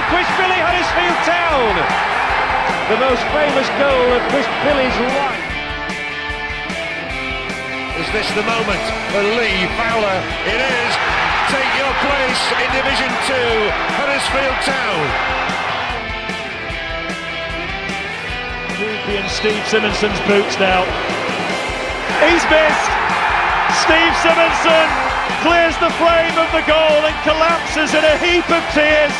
Quishbilly Huddersfield Town. The most famous goal of Quishbilly's life. Is this the moment for Lee Fowler? It is. Take your place in Division 2, Huddersfield Town. Ruby and Steve Simonson's boots now. He's missed. Steve Simonson clears the frame of the goal and collapses in a heap of tears.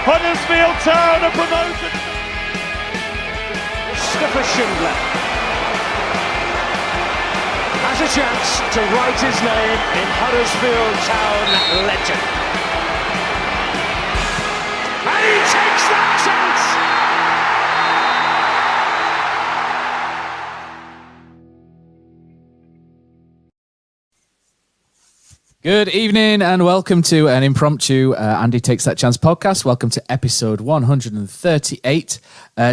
Huddersfield Town are promoted. Mustafa Schindler has a chance to write his name in Huddersfield Town legend. And he takes that chance! Good evening and welcome to an impromptu Andy Takes That Chance podcast. Welcome to episode 138.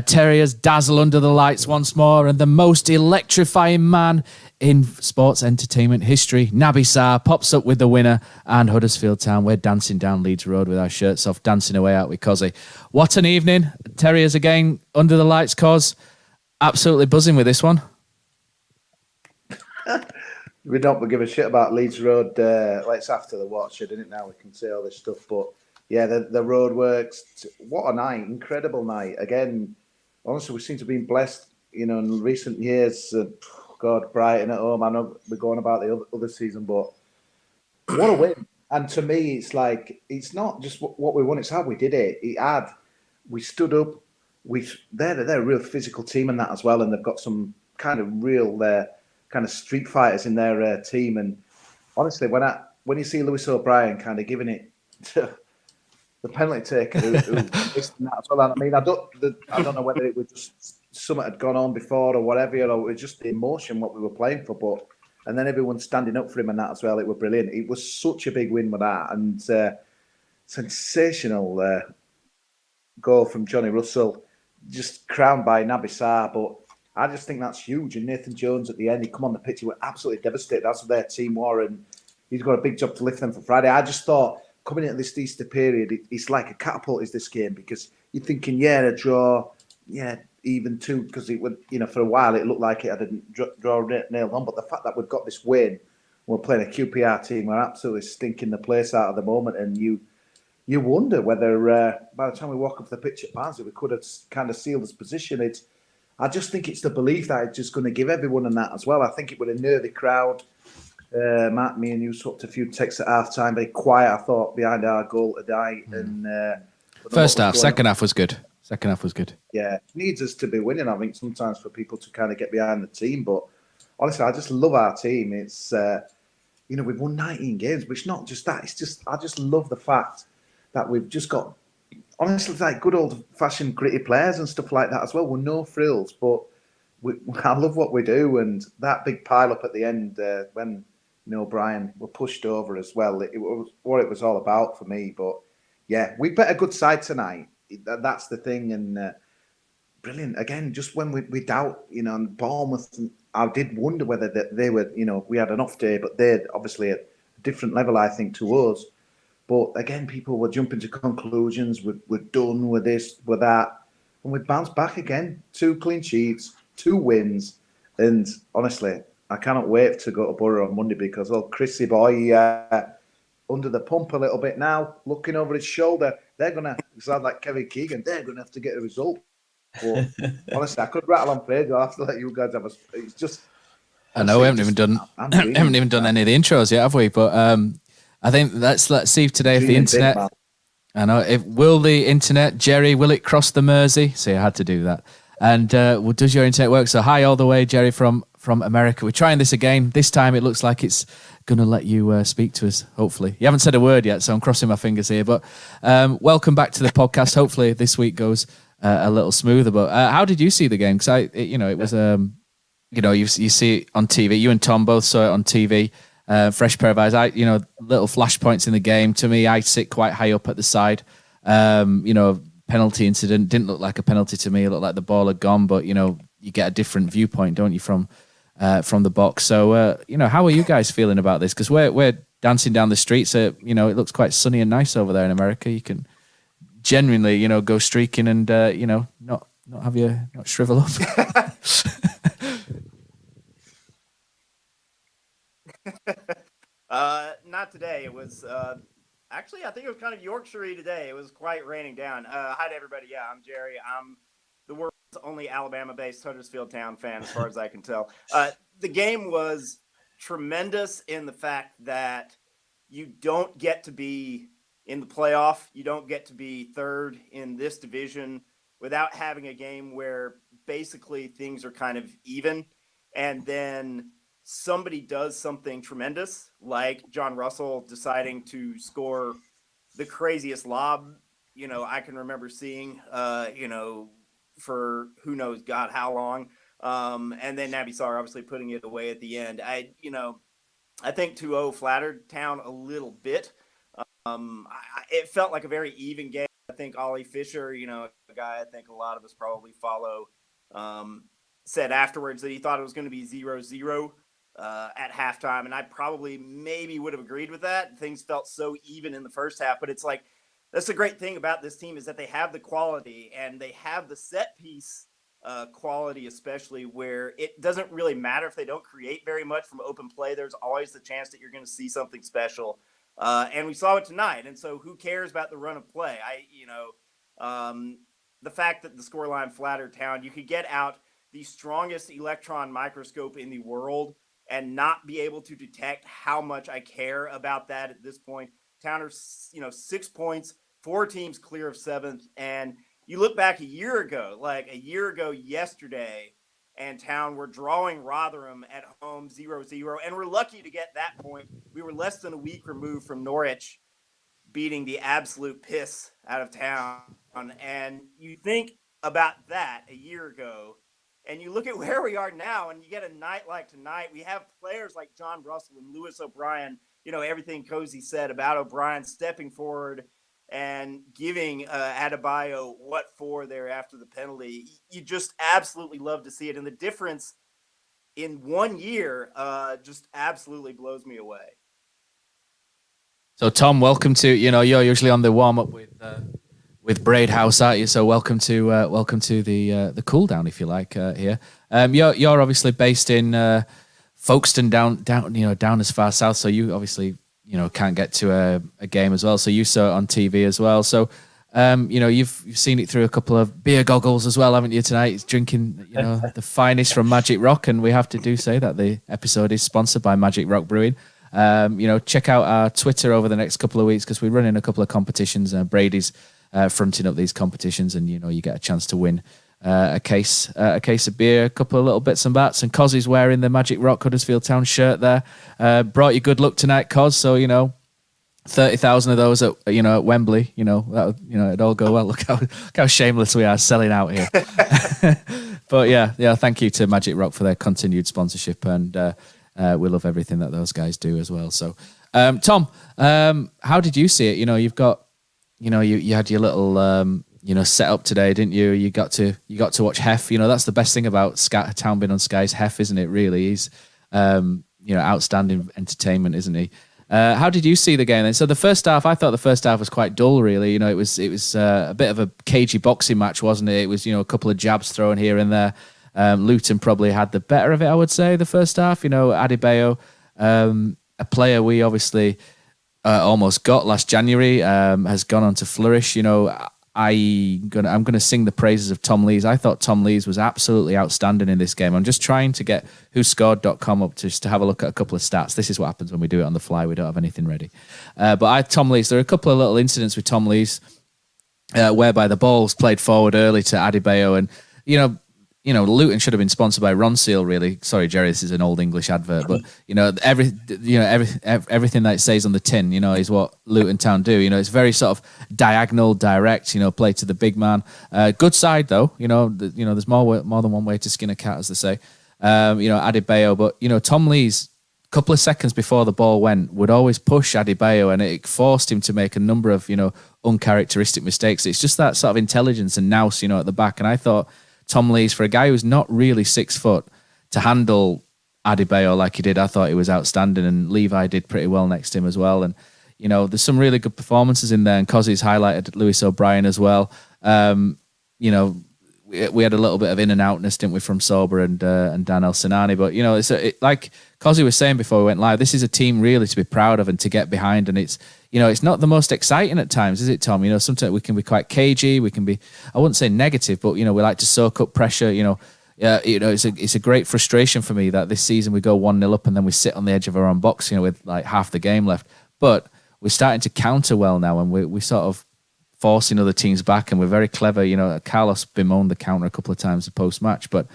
Terriers dazzle under the lights once more, and the most electrifying man in sports entertainment history, Naby Sarr, pops up with the winner, and Huddersfield Town, we're dancing down Leeds Road with our shirts off, dancing away out with Kosi. What an evening. Terriers again under the lights, Cos. Absolutely buzzing with this one. We don't give a shit about Leeds Road. It's after the watch, didn't it? Now we can say all this stuff. But yeah, the road works. What a night. Incredible night. Again, honestly, we seem to have been blessed, in recent years. God, Brighton at home. I know we're going about the other season, but what a win. And to me, it's like, it's not just what we won, it's how we did it. We stood up. They're a real physical team in that as well. And they've got some kind of real... kind of street fighters in their team, and honestly, when you see Lewis O'Brien kind of giving it to the penalty taker, who missed that as well. I mean, I don't know whether it was just something had gone on before or whatever, or it was just the emotion what we were playing for. And then everyone standing up for him and that as well. It was brilliant. It was such a big win with that, and sensational goal from Johnny Russell, just crowned by Naby Sarr, but. I just think that's huge. And Nathan Jones at the end, he come on the pitch, he were absolutely devastated. That's what their team were, and he's got a big job to lift them for Friday. I just thought, coming into this Easter period, it's like a catapult is this game, because you're thinking, a draw, even two, because it would, for a while it looked like it had a draw nailed on. But the fact that we've got this win, we're playing a QPR team, we're absolutely stinking the place out at the moment, and you wonder whether by the time we walk up the pitch at Barnsley, we could have kind of sealed this position. I just think it's the belief that it's just going to give everyone in that as well. I think it was a nervy crowd. Matt, me and you swapped a few texts at half-time, very quiet, I thought, behind our goal today. And First half, second half was good. Yeah, it needs us to be winning, I think, sometimes for people to kind of get behind the team. But honestly, I just love our team. It's, we've won 19 games, but it's not just that. It's just, I just love the fact that we've just got, honestly, like good old-fashioned gritty players and stuff like that as well. We're no frills, but I love what we do. And that big pile-up at the end when O'Brien were pushed over as well, it was what it was all about for me. But, yeah, we bet a good side tonight. That's the thing. And brilliant. Again, just when we doubt, and Bournemouth, I did wonder whether they were, we had an off day, but they're obviously at a different level, I think, to us. But again, people were jumping to conclusions. We're done with this, with that. And we bounced back again. 2 clean sheets, 2 wins. And honestly, I cannot wait to go to Borough on Monday, because, Chrissy boy, under the pump a little bit now, looking over his shoulder. They're going to sound like Kevin Keegan. They're going to have to get a result. But honestly, I could rattle on page. I'll have to let you guys have it's just... I know we haven't even done any of the intros yet, have we? But... I think let's see if today if the internet. I know will the internet, Jerry, will it cross the Mersey? See, I had to do that. And does your internet work? So hi all the way, Jerry from America. We're trying this again. This time it looks like it's going to let you speak to us. Hopefully, you haven't said a word yet, so I'm crossing my fingers here. But welcome back to the podcast. Hopefully this week goes a little smoother. But how did you see the game? Because it was you see it on TV. You and Tom both saw it on TV. Fresh pair of eyes. Little flashpoints in the game. To me, I sit quite high up at the side. Penalty incident didn't look like a penalty to me. It looked like the ball had gone, but you get a different viewpoint, don't you, from the box? So how are you guys feeling about this? Because we're dancing down the streets. It looks quite sunny and nice over there in America. You can genuinely, go streaking and not shrivel up. Not today. It was actually, I think it was kind of Yorkshire-y today. It was quite raining down. Hi to everybody. Yeah, I'm Jerry. I'm the world's only Alabama-based Huddersfield Town fan, as far as I can tell. The game was tremendous in the fact that you don't get to be in the playoff. You don't get to be third in this division without having a game where basically things are kind of even. And then somebody does something tremendous, like John Russell deciding to score the craziest lob, I can remember seeing, for who knows God how long. And then Naby Sarr obviously putting it away at the end. I think 2-0 flattered Town a little bit. It felt like a very even game. I think Ollie Fisher, a guy I think a lot of us probably follow, said afterwards that he thought it was going to be 0-0 at halftime. And I probably maybe would have agreed with that. Things felt so even in the first half, but it's like, that's the great thing about this team is that they have the quality and they have the set piece quality, especially where it doesn't really matter if they don't create very much from open play. There's always the chance that you're going to see something special. And we saw it tonight. And so who cares about the run of play? The fact that the scoreline flattered Town, you could get out the strongest electron microscope in the world and not be able to detect how much I care about that at this point. Town are, 6 points, 4 teams clear of 7th. And you look back a year ago yesterday, and Town were drawing Rotherham at home 0-0. And we're lucky to get that point. We were less than a week removed from Norwich beating the absolute piss out of Town. And you think about that a year ago, and you look at where we are now, and you get a night like tonight. We have players like John Russell and Lewis O'Brien, everything Kosi said about O'Brien stepping forward and giving Adebayo what for there after the penalty. You just absolutely love to see it. And the difference in 1 year just absolutely blows me away. So, Tom, welcome to, you're usually on the warm-up with Braid House, aren't you? So welcome to the cool down, if you like, here. You're obviously based in Folkestone, down as far south. So you obviously can't get to a game as well. So you saw it on TV as well. So you've seen it through a couple of beer goggles as well, haven't you? Tonight, it's drinking the finest from Magic Rock, and we have to say that the episode is sponsored by Magic Rock Brewing. Check out our Twitter over the next couple of weeks because we're running a couple of competitions. Brady's fronting up these competitions, and you get a chance to win a case of beer, a couple of little bits and bats. And Kosi's wearing the Magic Rock Huddersfield Town shirt there. Brought you good luck tonight, Kos. So 30,000 of those at Wembley. It'd all go well. Look how shameless we are selling out here. But yeah. Thank you to Magic Rock for their continued sponsorship, and we love everything that those guys do as well. So, Tom, how did you see it? You've got. You had your little, set up today, didn't you? You got to watch Hef. That's the best thing about Town being on Sky's Hef, isn't it? Really, he's, outstanding entertainment, isn't he? How did you see the game then? So I thought the first half was quite dull, really. It was a bit of a cagey boxing match, wasn't it? It was, a couple of jabs thrown here and there. Luton probably had the better of it, I would say, the first half. Adebayo, a player we obviously almost got last January, has gone on to flourish. I'm gonna sing the praises of Tom Lees. I thought Tom Lees was absolutely outstanding in this game. I'm just trying to get whoscored.com up just to have a look at a couple of stats. This is what happens when we do it on the fly. We don't have anything ready. But Tom Lees, there are a couple of little incidents with Tom Lees whereby the ball's played forward early to Adebayo, and Luton should have been sponsored by Ron Seal, really. Sorry, Jerry, this is an old English advert, but everything that it says on the tin, is what Luton Town do. It's very sort of diagonal, direct. Play to the big man. Good side though. There's more than one way to skin a cat, as they say. Adebayo, but Tom Lees, a couple of seconds before the ball went, would always push Adebayo, and it forced him to make a number of uncharacteristic mistakes. It's just that sort of intelligence and nous, at the back, and I thought Tom Lees, for a guy who's not really 6 foot, to handle Adebayo like he did, I thought he was outstanding, and Levi did pretty well next to him as well. And there's some really good performances in there, and Kosi's highlighted Lewis O'Brien as well. We had a little bit of in and outness, didn't we, from Sober and Dan El Sinani? But like Kosi was saying before we went live, this is a team really to be proud of and to get behind. And it's not the most exciting at times, is it, Tom? Sometimes we can be quite cagey. We can be, I wouldn't say negative, but we like to soak up pressure. It's a great frustration for me that this season we go 1-0 up and then we sit on the edge of our own box, with like half the game left. But we're starting to counter well now, and we sort of forcing other teams back, and we're very clever. Carlos bemoaned the counter a couple of times post-match, but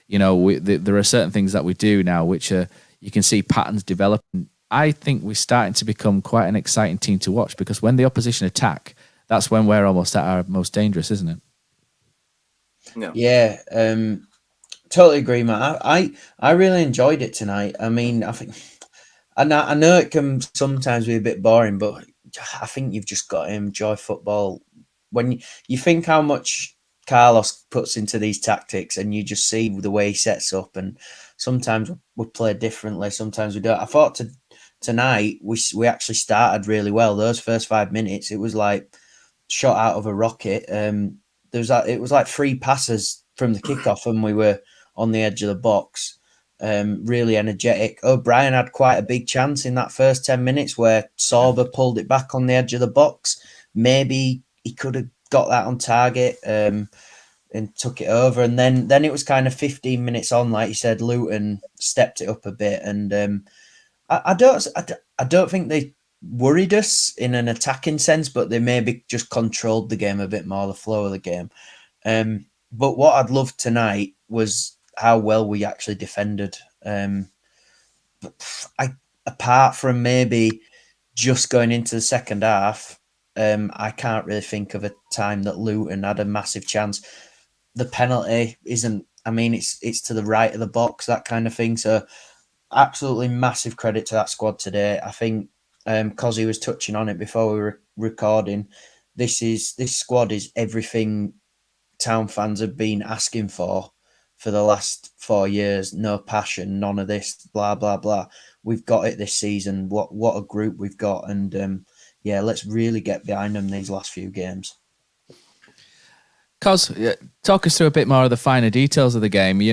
there are certain things that we do now which you can see patterns developing. I think we're starting to become quite an exciting team to watch, because when the opposition attack, that's when we're almost at our most dangerous, isn't it? Yeah, totally agree, Matt. I really enjoyed it tonight. I mean, I know it can sometimes be a bit boring, but I think you've just got to enjoy football. When you think how much Carlos puts into these tactics, and you just see the way he sets up, and sometimes we play differently, sometimes we don't. I thought tonight we actually started really well. Those first 5 minutes, it was like shot out of a rocket. It was like 3 passes from the kickoff, and we were on the edge of the box. Really energetic. O'Brien had quite a big chance in that first 10 minutes where Sorba pulled it back on the edge of the box. Maybe he could have got that on target and took it over. And then it was kind of 15 minutes on, like you said, Luton stepped it up a bit. And I don't think they worried us in an attacking sense, but they maybe just controlled the game a bit more, the flow of the game. But what I'd loved tonight was how well we actually defended. Apart from maybe just going into the second half, I can't really think of a time that Luton had a massive chance. The penalty isn't, it's to the right of the box, that kind of thing. So absolutely massive credit to that squad today. I think Kosi was touching on it before we were recording. This squad is everything Town fans have been asking for the last 4 years. No passion, none of this, blah, blah, blah. We've got it this season. What a group we've got. And let's really get behind them these last few games. Cos, talk us through a bit more of the finer details of the game. We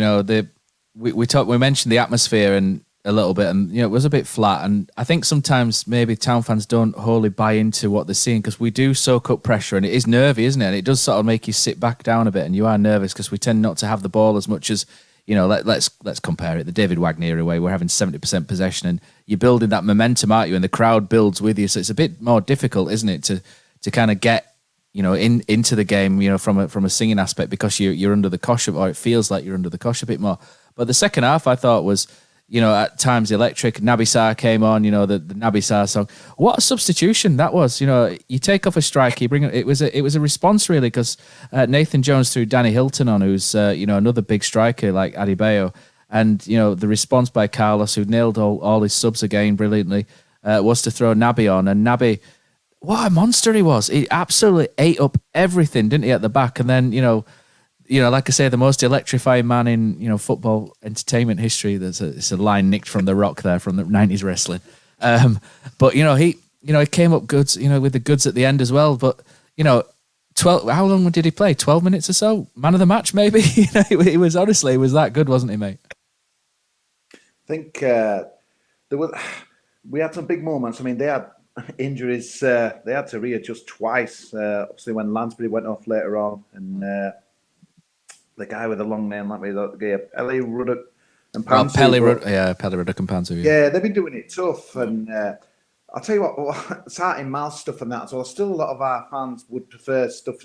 mentioned the atmosphere and a little bit, and it was a bit flat. And I think sometimes maybe Town fans don't wholly buy into what they're seeing, because we do soak up pressure, and it is nervy, isn't it? And it does sort of make you sit back down a bit, and you are nervous because we tend not to have the ball as much as let's compare it the David Wagner way. We're having 70% possession, and you're building that momentum, aren't you? And the crowd builds with you, so it's a bit more difficult, isn't it, to kind of get into the game, from a singing aspect, because you're under the cosh, or it feels like you're under the cosh a bit more. But the second half, I thought was, at times electric. Naby Sarr came on, the Naby Sarr song. What a substitution that was! You take off a striker, you bring it. It was a response really, because Nathan Jones threw Danny Hilton on, who's another big striker like Adebayo, and the response by Carlos, who nailed all his subs again brilliantly, was to throw Naby on, and Naby, what a monster he was! He absolutely ate up everything, didn't he, at the back? And then like I say, the most electrifying man in football entertainment history. It's a line nicked from The Rock there, from the 90s wrestling. But he came up goods, with the goods at the end as well. But 12. How long did he play? 12 minutes or so. Man of the match, maybe. It was that good, wasn't he, mate? I think we had some big moments. They had injuries. They had to readjust twice. Obviously, when Lansbury went off later on, and the guy with the long name, Pelly Ruddock and Pansu. Pelly Ruddock and Pansu. Yeah, they've been doing it tough. And I'll tell you what, it's starting Miles stuff and that. So still a lot of our fans would prefer stuff,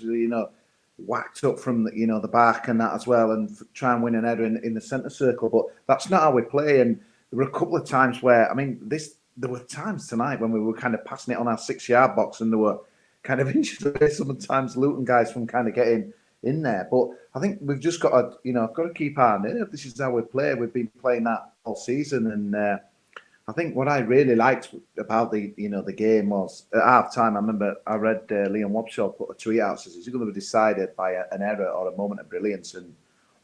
whacked up from the back and that as well, and try and win an header in the centre circle. But that's not how we play. And there were a couple of times where, there were times tonight when we were kind of passing it on our 6-yard box, and there were kind of inches away sometimes Luton guys from kind of getting in there. But I think we've just got to keep our nerve. This is how we play. We've been playing that all season, and I think what I really liked about the game was at half time. I remember I read Liam Wobshaw put a tweet out, says it's going to be decided by an error or a moment of brilliance. And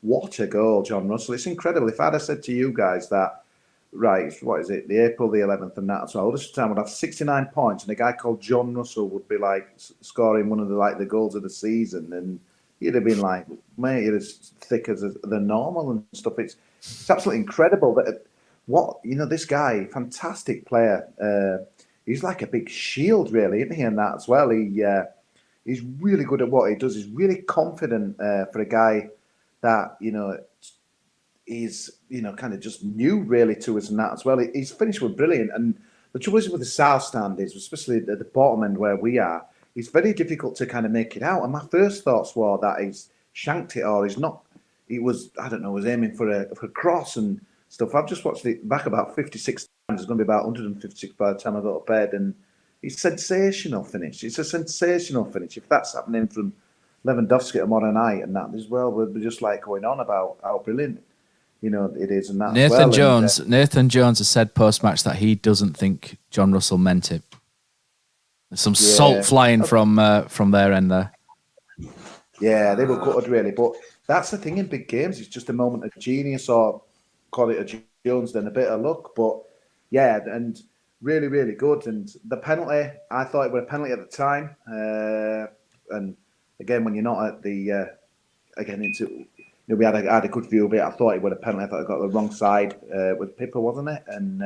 what a goal, John Russell! It's incredible. If I'd have said to you guys that right, what is it, the April the 11th and that as well. This time would have 69 points, and a guy called John Russell would be like scoring one of the goals of the season, and you'd have been like, mate, you're as thick as the normal and stuff. It's absolutely incredible that this guy, fantastic player. He's like a big shield, really, isn't he? And that as well. He's really good at what he does. He's really confident for a guy that he's kind of just new really to us and that as well. His finish was brilliant, and the trouble is with the south stand is, especially at the bottom end where we are, it's very difficult to kind of make it out. And my first thoughts were that he's shanked it or he's not. He was, I don't know, was aiming for a cross and stuff. I've just watched it back about 56 times. It's going to be about 156 by the time I go to bed, and it's sensational finish. It's a sensational finish. If that's happening from Lewandowski tomorrow night and that as well, we'll be just like going on about how brilliant it is and that. Nathan Jones has said post-match that he doesn't think John Russell meant it. There's some salt flying from their end there. Yeah, they were gutted really, but that's the thing in big games. It's just a moment of genius, or call it a Jones, then a bit of luck. But yeah, and really, really good. And the penalty, I thought it was a penalty at the time. And again, when you're not at the we had a good view of it. I thought it was a penalty. I thought it got the wrong side with Pippa, wasn't it? And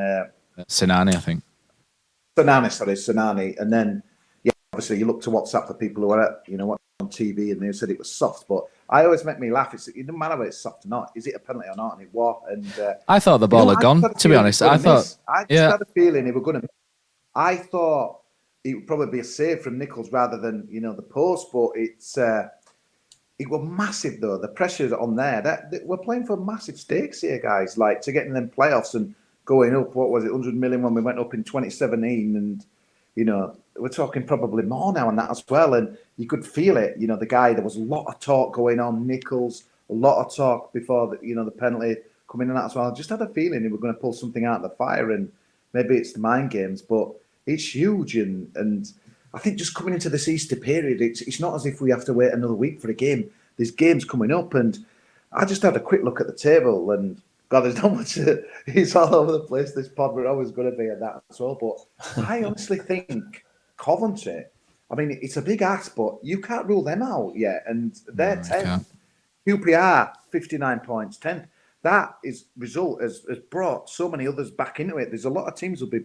Sinani, I think. Sinani. And then, obviously you look to WhatsApp for people who are on TV, and they said it was soft. But I always make me laugh. It doesn't matter whether it's soft or not. Is it a penalty or not? And it was. And I thought the ball had gone. To be honest, I just had a feeling they were going to. I thought it would probably be a save from Nichols rather than the post. But it was massive though. The pressure on there. We're playing for massive stakes here, guys. Like to get in them playoffs and going up. What was it? 100 million when we went up in 2017, and we're talking probably more now on that as well. And you could feel it. The guy. There was a lot of talk going on. Nichols. A lot of talk before the penalty coming in that as well. I just had a feeling they were going to pull something out of the fire, and maybe it's the mind games, but it's huge. And I think just coming into this Easter period, it's not as if we have to wait another week for a game. There's games coming up, and I just had a quick look at the table, and God, there's not much. It's all over the place. This pod, we're always going to be at that as well. But I honestly think Coventry. I mean, it's a big ask, but you can't rule them out yet, and they're 10th. QPR 59 points, 10th. That is result has brought so many others back into it. There's a lot of teams will be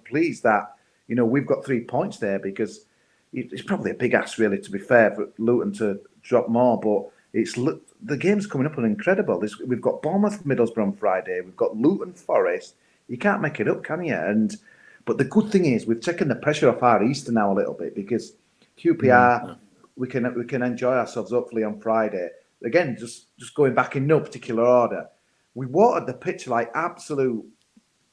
pleased that we've got 3 points there, because it's probably a big ask really, to be fair, for Luton to drop more. But the games coming up are incredible. We've got Bournemouth, Middlesbrough on Friday. We've got Luton, Forest. You can't make it up, can you? But the good thing is we've taken the pressure off our Easter now a little bit, because QPR we can enjoy ourselves hopefully on Friday. Again, just going back in no particular order. We watered the pitch like absolute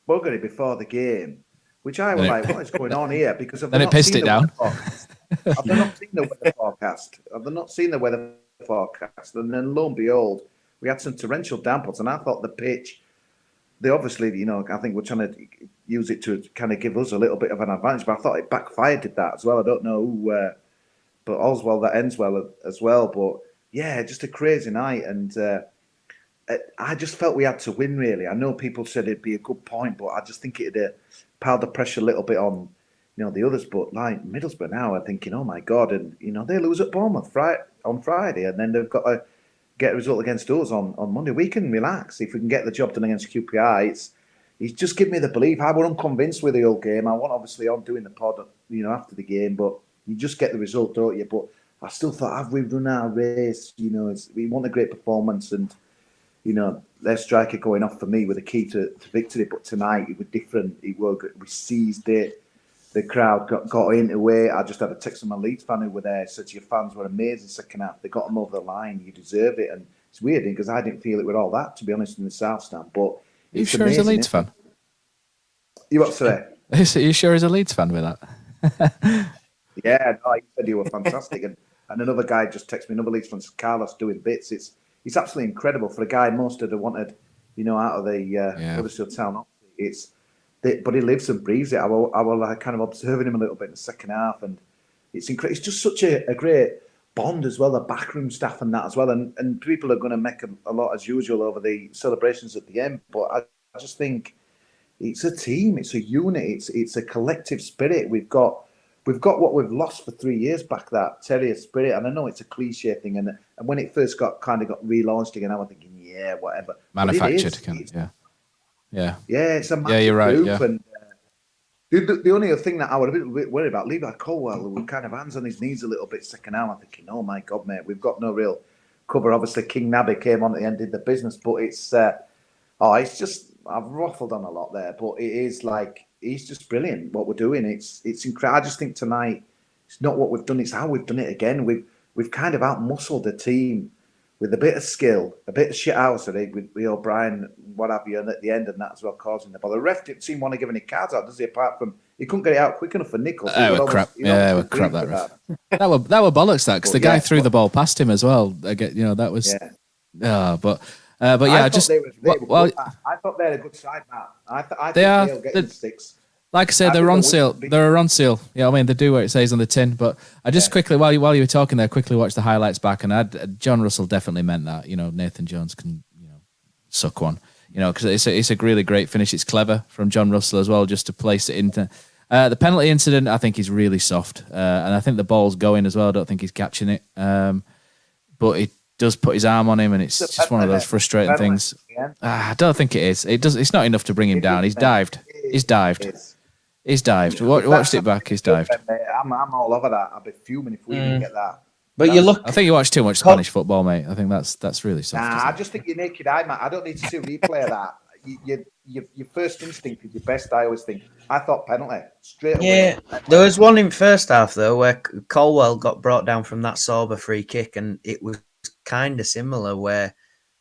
buggery before the game, which I was like, what is going on here? Because then it pissed it down. I've not seen the weather forecast. And then lo and behold, we had some torrential downpours, and I thought the pitch, they obviously, I think we're trying to use it to kind of give us a little bit of an advantage, but I thought it backfired, did that as well. I don't know, but all's well that ends well as well. But yeah, just a crazy night, and I just felt we had to win, really. I know people said it'd be a good point, but I just think it'd have piled the pressure a little bit on, the others. But like Middlesbrough now, I'm thinking, oh my God, and they lose at Bournemouth on Friday, and then they've got to get a result against us on Monday. We can relax if we can get the job done against QPR. He's just given me the belief. I was unconvinced with the old game. I wasn't obviously on doing the pod, after the game, but you just get the result, don't you? But I still thought, have we run our race? We want a great performance, and their striker going off for me with a key to victory. But tonight it was different. We seized it. The crowd got into it. I just had a text from my Leeds fan who were there. Said your fans were amazing second half. They got them over the line. You deserve it. And it's weird because I didn't feel it with all that, to be honest, in the South Stand. But are you sure he's a Leeds fan? You what, sir? Are you sure he's a Leeds fan with that? Yeah, no, he said you were fantastic. and another guy just texted me, another Leeds fan, Carlos, doing bits. It's absolutely incredible for a guy most of the wanted, out of the Huddersfield Town. But he lives and breathes it. I was kind of observing him a little bit in the second half, and it's incredible. It's just such a great bond as well, the backroom staff and that as well. And people are going to make a lot as usual over the celebrations at the end. But I just think it's a team, it's a unit, it's a collective spirit. We've got what we've lost for 3 years back, that Terrier spirit. And I know it's a cliche thing, and when it first got relaunched again, I was thinking, yeah, whatever. Manufactured, yeah. It's a massive you're right, group. yeah. And the only other thing that I was a bit worried about, Levi Colwell, who was kind of hands on his knees a little bit second half. I'm thinking, oh my God, mate, we've got no real cover. Obviously, King Naby came on at the end, did the business, but it's just, I've waffled on a lot there, but it is like, he's just brilliant. What we're doing, it's incredible. I just think tonight, it's not what we've done, it's how we've done it again. We've kind of out-muscled the team with a bit of skill, a bit of shit house with O'Brien, what have you, and at the end, and that as well causing the ball. The ref didn't seem to want to give any cards out, does he? Apart from he couldn't get it out quick enough for Nichols. We're crap. We're crap, that ref. That were bollocks, that, because the guy threw the ball past him as well. Again, that was. Yeah. But yeah, I thought they're a good side, Matt. I think they'll get the 6. Like I said, they're on sale. They're on sale. Yeah, I mean, they do what it says on the tin. But I just quickly, while you were talking there, quickly watched the highlights back, and John Russell definitely meant that. Nathan Jones can, suck one. Because it's a really great finish. It's clever from John Russell as well, just to place it into the penalty incident. I think he's really soft, and I think the ball's going as well. I don't think he's catching it, but he does put his arm on him, and it's just one of those frustrating things. I don't think it is. It's not enough to bring him down. He's dived. He's dived. Watched it back. He's dived. I'm all over that. I'd be fuming if we didn't get that. But I think you watch too much Spanish football, mate. I think that's really soft. I just think you're naked eye, Matt. I don't need to see a replay of that. Your first instinct is your best. I always think. I thought penalty straight away. Yeah, there was one in first half though where Colwell got brought down from that Sorba free kick, and it was kind of similar where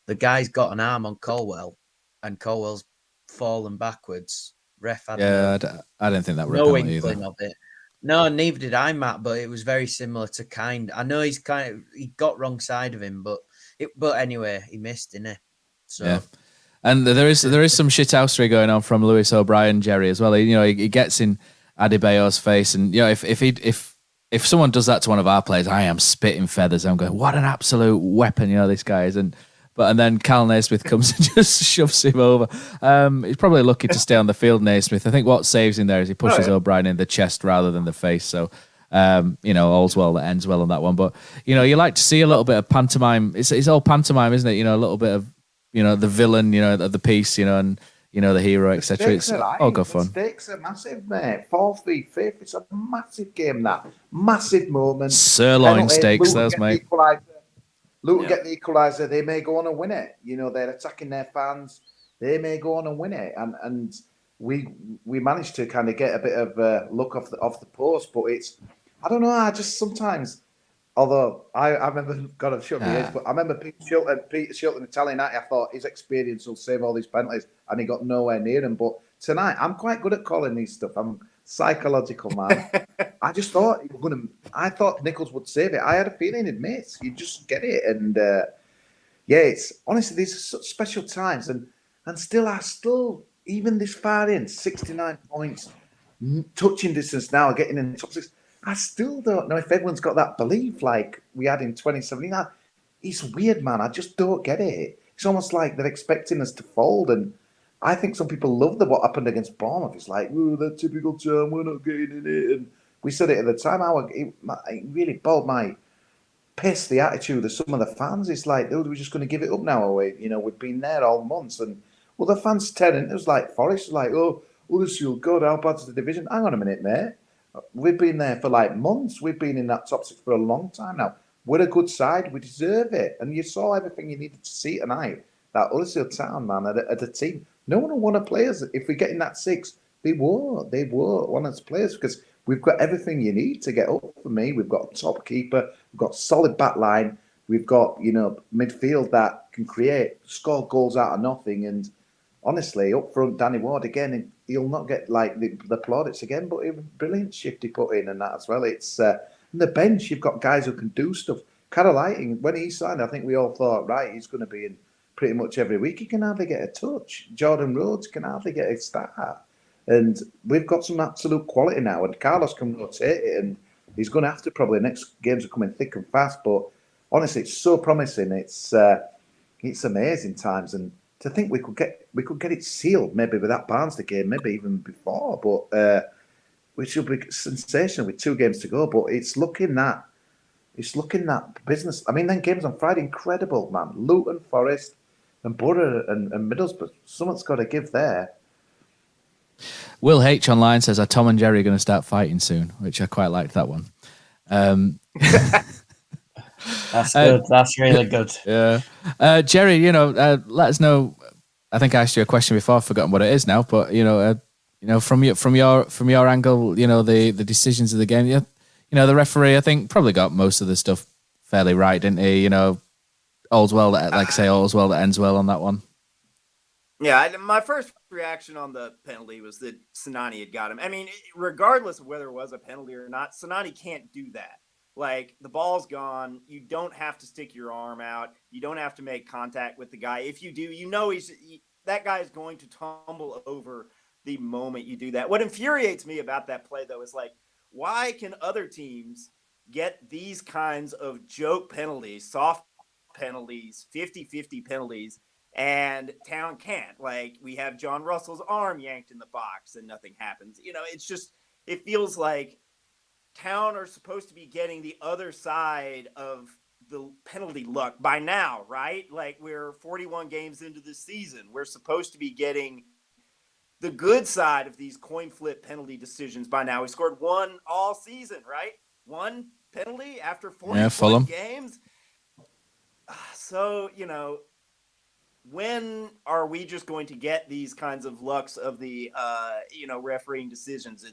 the guy's got an arm on Colwell, and Colwell's fallen backwards. Ref had I don't think that was no a penalty inkling either. of it. No, neither did I, Matt. But it was very similar to I know he got wrong side of him, but anyway, he missed, didn't he? So. Yeah. And there is some shithousery going on from Lewis O'Brien, Jerry, as well. He gets in Adebayo's face, and if someone does that to one of our players, I am spitting feathers. I'm going, what an absolute weapon, this guy is. And then Cal Naismith comes and just shoves him over. He's probably lucky to stay on the field, Naismith. I think what saves him there is he pushes O'Brien in the chest rather than the face. So, all's well that ends well on that one. But, you like to see a little bit of pantomime. It's all pantomime, isn't it? A little bit of, the villain, of the piece, and, the hero, etc. It's all good fun. The stakes are massive, mate. 4th v 5th. It's a massive game, that. Massive moment. Sirloin stakes, those, mate. Luton get the equaliser, they may go on and win it. They're attacking their fans. They may go on and win it. And we managed to kind of get a bit of luck off the post, but I don't know, I just sometimes, although I remember, God, I've shut my age, but I remember Peter Shilton Italian night, I thought his experience will save all these penalties, and he got nowhere near them. But tonight, I'm quite good at calling these stuff. I'm psychological, man. I just thought I thought Nichols would save it. I had a feeling he'd miss. You just get it, and it's honestly, these are such special times, and still even this far in, 69 points, touching distance now, getting in the top 6. I still don't know if everyone's got that belief like we had in 2017. It's weird, man. I just don't get it. It's almost like they're expecting us to fold, and I think some people love what happened against Bournemouth. It's like, that typical term, we're not getting in it. And we said it at the time. It really boiled my piss, the attitude of some of the fans. It's like, we're just going to give it up now. We've been there all months. And, the fans telling, it was like Forest, like, Huddersfield, God, how bad's the division? Hang on a minute, mate. We've been there for like months. We've been in that top 6 for a long time now. We're a good side. We deserve it. And you saw everything you needed to see tonight. That Huddersfield Town, man, at the team. No one will want to play us. If we get in that 6, they won't want us to play us because we've got everything you need to get up for me. We've got a top keeper. We've got solid back line. We've got, midfield that can score goals out of nothing. And honestly, up front, Danny Ward, again, he'll not get like the plaudits again, but it was a brilliant shift he put in and that as well. It's on the bench, you've got guys who can do stuff. Carol Lighting, when he signed, I think we all thought, right, he's going to be in pretty much every week. He can hardly get a touch. Jordan Rhodes can hardly get a start. And we've got some absolute quality now, and Carlos can rotate it, and he's going to have to probably. Next games are coming thick and fast, but honestly, it's so promising. It's amazing times, and to think we could get it sealed maybe with that Barnsley game, maybe even before, but which will be sensational with 2 games to go. But it's looking that business. I mean, then games on Friday, incredible, man. Luton, Forest, and Borough and Middlesbrough. Someone's got to give there. Will H online says, "Are Tom and Jerry going to start fighting soon?" Which I quite liked that one. That's good. That's really good. Yeah, Jerry, let us know. I think I asked you a question before. I've forgotten what it is now, but from your angle, the decisions of the game. The referee, I think, probably got most of the stuff fairly right, didn't he? All's well that, all's well that ends well on that one. Yeah, my first reaction on the penalty was that Sinani had got him. I mean, regardless of whether it was a penalty or not, Sinani can't do that. Like, the ball's gone. You don't have to stick your arm out. You don't have to make contact with the guy. If you do, that guy is going to tumble over the moment you do that. What infuriates me about that play, though, is like, why can other teams get these kinds of joke penalties, soft penalties, 50-50 penalties, and Town can't? Like, we have John Russell's arm yanked in the box and nothing happens. It feels like Town are supposed to be getting the other side of the penalty luck by now, right? Like, we're 41 games into the season. We're supposed to be getting the good side of these coin flip penalty decisions by now. We scored 1 all season, right? 1 penalty after 41 games. So, when are we just going to get these kinds of lucks of the, refereeing decisions?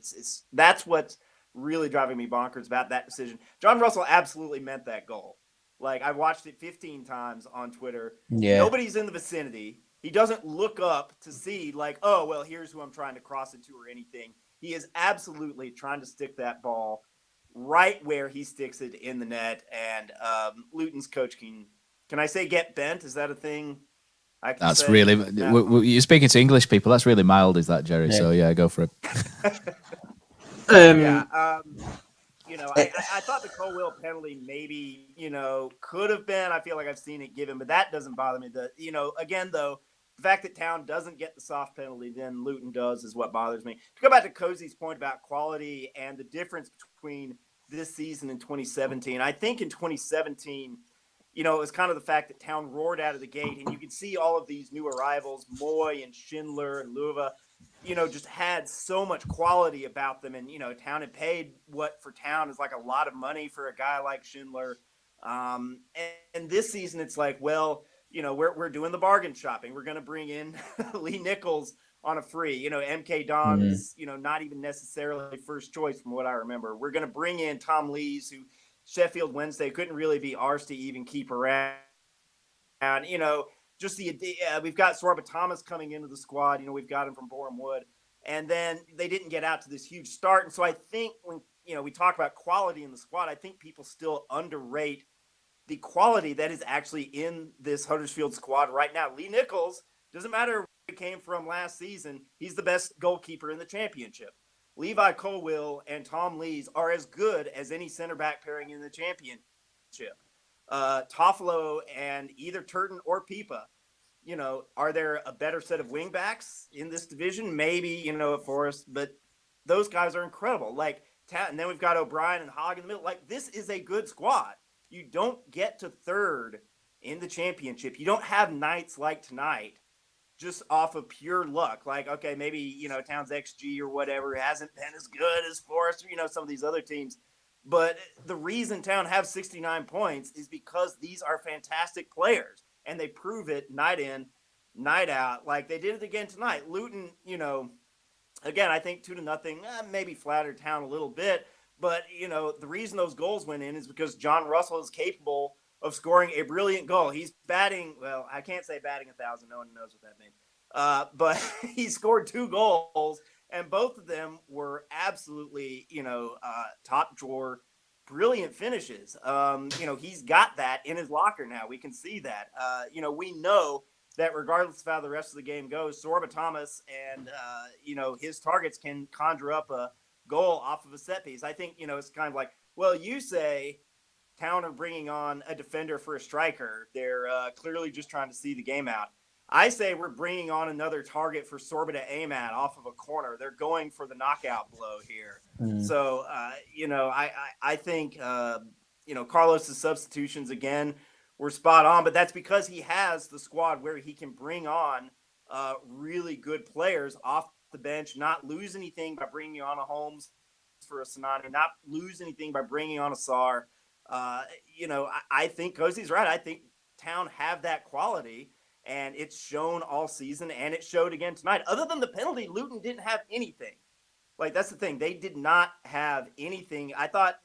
That's what's really driving me bonkers about that decision. John Russell absolutely meant that goal. Like, I watched it 15 times on Twitter. Yeah. Nobody's in the vicinity. He doesn't look up to see, like, oh, well, here's who I'm trying to cross it to or anything. He is absolutely trying to stick that ball right where he sticks it in the net. And Luton's coach can I say get bent? Is that a thing? That's say? Really, you're speaking to English people. That's really mild, is that, Jerry? Yeah. So, yeah, go for it. I thought the Colwill penalty maybe, could have been. I feel like I've seen it given, but that doesn't bother me. Again, though, the fact that Town doesn't get the soft penalty, then Luton does, is what bothers me. To go back to Kosi's point about quality and the difference between this season and 2017, I think in 2017, it was kind of the fact that Town roared out of the gate, and you could see all of these new arrivals, Moy and Schindler and Luva, just had so much quality about them. And, Town had paid what for Town is like a lot of money for a guy like Schindler. And this season, it's like, well, we're doing the bargain shopping. We're going to bring in Lee Nichols on a free. MK Don is, not even necessarily first choice from what I remember. We're going to bring in Tom Lees, who Sheffield Wednesday couldn't really be ours to even keep around. Just we've got Sorba Thomas coming into the squad. We've got him from Boreham Wood. And then they didn't get out to this huge start. And so I think when, we talk about quality in the squad, I think people still underrate the quality that is actually in this Huddersfield squad right now. Lee Nichols, doesn't matter where he came from last season, he's the best goalkeeper in the championship. Levi Colwill and Tom Lees are as good as any center back pairing in the championship. Toffolo and either Turton or Pipa, are there a better set of wing backs in this division? Maybe, at Forest, but those guys are incredible. And then we've got O'Brien and Hogg in the middle. Like, this is a good squad. You don't get to third in the championship. You don't have nights like tonight just off of pure luck. Like, okay, maybe, Town's XG or whatever hasn't been as good as Forest or, some of these other teams. But the reason Town have 69 points is because these are fantastic players. And they prove it night in, night out. Like they did it again tonight. Luton, again, I think 2-0, maybe flattered Town a little bit. But, the reason those goals went in is because John Russell is capable of scoring a brilliant goal. He's batting, well, I can't say batting 1,000. No one knows what that means. But he scored 2 goals, and both of them were absolutely, top drawer, brilliant finishes. He's got that in his locker now. We can see that. We know that regardless of how the rest of the game goes, Sorba Thomas and, his targets can conjure up a goal off of a set piece. I think, it's kind of like, well, you say Town are bringing on a defender for a striker. They're clearly just trying to see the game out. I say we're bringing on another target for Sorba to aim at off of a corner. They're going for the knockout blow here. So, I think, Carlos's substitutions, again, were spot on, but that's because he has the squad where he can bring on really good players off the bench, not lose anything by bringing on a Holmes for a Sonata, not lose anything by bringing on a Sarr. I think Kosi's right. I think Town have that quality, and it's shown all season, and it showed again tonight. Other than the penalty, Luton didn't have anything. Like, that's the thing. They did not have anything. I thought,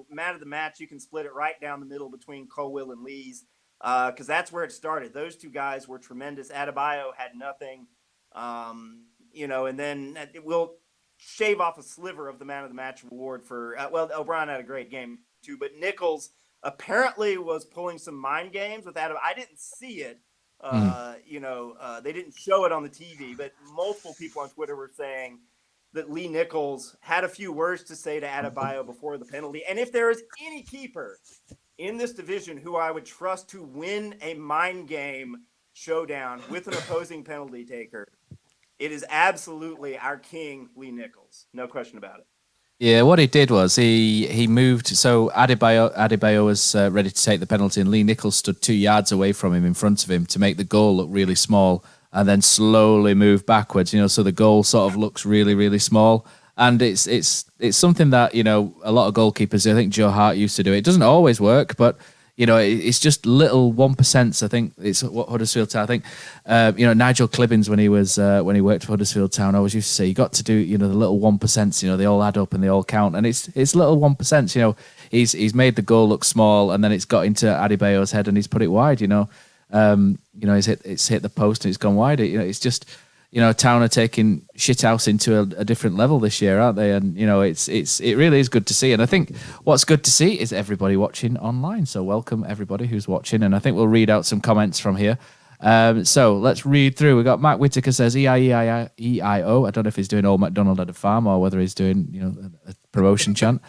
man of the match, you can split it right down the middle between Colwill and Lees, because that's where it started. Those two guys were tremendous. Adebayo had nothing, and then we'll shave off a sliver of the man of the match award for, O'Brien had a great game too, but Nichols apparently was pulling some mind games with Adebayo. I didn't see it. They didn't show it on the TV, but multiple people on Twitter were saying that Lee Nichols had a few words to say to Adebayo before the penalty. And if there is any keeper in this division who I would trust to win a mind game showdown with an opposing penalty taker, it is absolutely our king, Lee Nichols. No question about it. Yeah, what he did was he moved. So Adebayo was ready to take the penalty, and Lee Nichols stood 2 yards away from him in front of him to make the goal look really small, and then slowly move backwards, so the goal sort of looks really, really small. And it's something that, a lot of goalkeepers, I think Joe Hart used to do. It doesn't always work, but, it's just little 1%. I think it's what Huddersfield Town, I think, Nigel Clibbins, when he worked for Huddersfield Town, always used to say, you got to do, the little 1%, they all add up and they all count. And it's little 1%, he's made the goal look small, and then it's got into Adebayo's head and he's put it wide, it's hit the post and it's gone wide. It's just, Town are taking shithouse into a different level this year, aren't they? And it really is good to see. And I think what's good to see is everybody watching online. So welcome everybody who's watching. And I think we'll read out some comments from here. So let's read through. We got Matt Whitaker says EIO. I don't know if he's doing Old MacDonald at a farm or whether he's doing a promotion chant.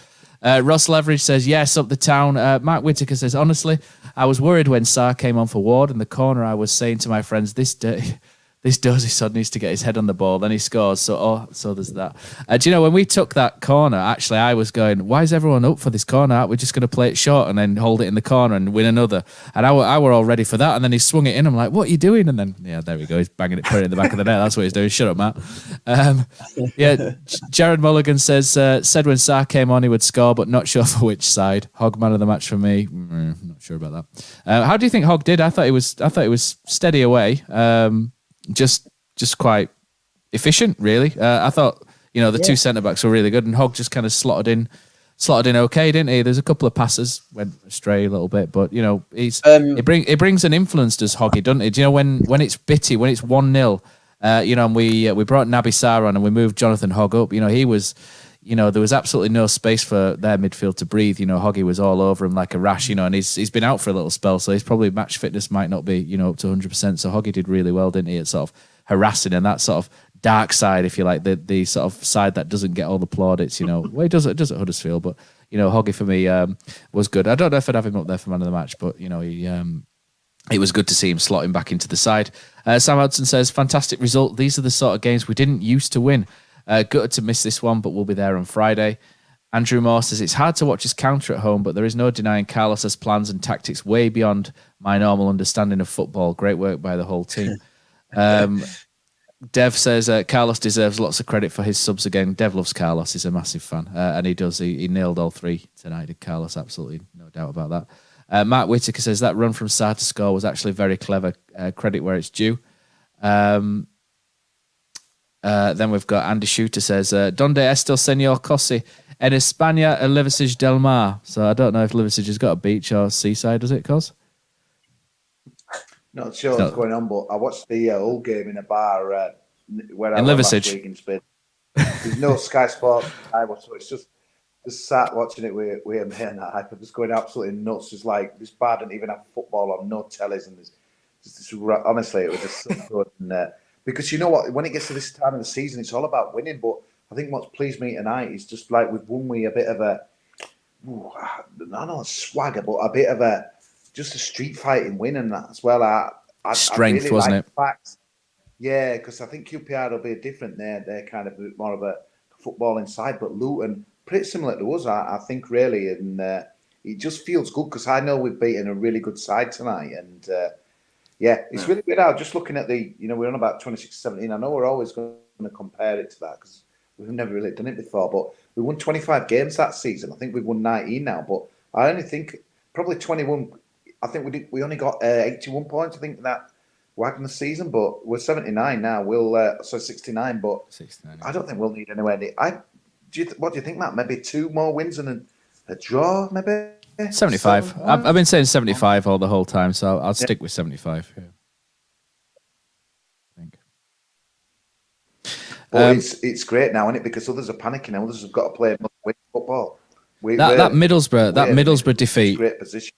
Ross Leverage says, yes, up the Town. Matt Whitaker says, honestly, I was worried when Sarr came on for Ward in the corner. I was saying to my friends, this dozy sod needs to get his head on the ball. Then he scores. So there's that. Do you know, when we took that corner, actually, I was going, why is everyone up for this corner? We're just going to play it short and then hold it in the corner and win another. And I were all ready for that. And then he swung it in. I'm like, what are you doing? And then, there we go. He's banging it, putting it in the back of the net. That's what he's doing. Shut up, Matt. Jared Mulligan says, said when Sarr came on, he would score, but not sure for which side. Hogg man of the match for me. Not sure about that. How do you think Hogg did? I thought he was steady away. Just quite efficient, really. I thought, the two centre-backs were really good, and Hogg just kind of slotted in okay, didn't he? There's a couple of passes, went astray a little bit, but, it brings an influence, does Hoggy, doesn't it? Do you know, when it's bitty, when it's 1-0, and we brought Naby Sarr on and we moved Jonathan Hogg up, he was... there was absolutely no space for their midfield to breathe. Hoggy was all over him like a rash, and he's been out for a little spell, so he's probably match fitness might not be, up to 100%. So Hoggy did really well, didn't he? At sort of harassing and that sort of dark side, if you like, the sort of side that doesn't get all the plaudits, Well, he does at Huddersfield, but, Hoggy for me was good. I don't know if I'd have him up there for man of the match, but, it was good to see him slotting back into the side. Sam Hudson says, fantastic result. These are the sort of games we didn't used to win. Gutted to miss this one, but we'll be there on Friday. Andrew Moore says, it's hard to watch his counter at home, but there is no denying Carlos's plans and tactics way beyond my normal understanding of football. Great work by the whole team. Dev says, Carlos deserves lots of credit for his subs again. Dev loves Carlos. He's a massive fan. And he does. He nailed all three tonight, did Carlos. Absolutely no doubt about that. Matt Whitaker says, that run from Sarr to score was actually very clever. Credit where it's due. Then we've got Andy Shooter says, Donde esto señor Kosi? En España, el Liversidge del Mar. So I don't know if Liversidge has got a beach or seaside, does it, Cos? Not sure what's going on, but I watched the Hull game in a bar where I in was Liversidge. last week in Spain. There's no Sky Sports, so it's just sat watching it with a mate and that. I'm just going absolutely nuts. Just like, this bar didn't even have football on, no tellies, and honestly, it was just so good. And, because you know what, when it gets to this time of the season, it's all about winning. But I think what's pleased me tonight is just like we've won with a bit of I don't know, swagger, but a bit of just a street fighting win and that as well. strength, really wasn't it? Facts. Yeah, because I think QPR will be different. They're kind of more of a footballing side, but Luton pretty similar to us, I think, really, and it just feels good because I know we've beaten a really good side tonight, and it's really good. Out just looking at we're on about 26-17. I know we're always going to compare it to that because we've never really done it before, but we won 25 games that season. I think we've won 19 now, but I only think probably 21. I think we only got 81 points. I think that Wagner season, but we're 79 now. We'll 69, but 69. I don't think we'll need anywhere near. What do you think, Matt? Maybe 2 more wins and a draw, maybe 75. I've been saying 75 all the whole time, so I'll stick with 75. Yeah. I think. But it's great now, isn't it? Because others are panicking. Others have got to play football. That Middlesbrough defeat. Great position.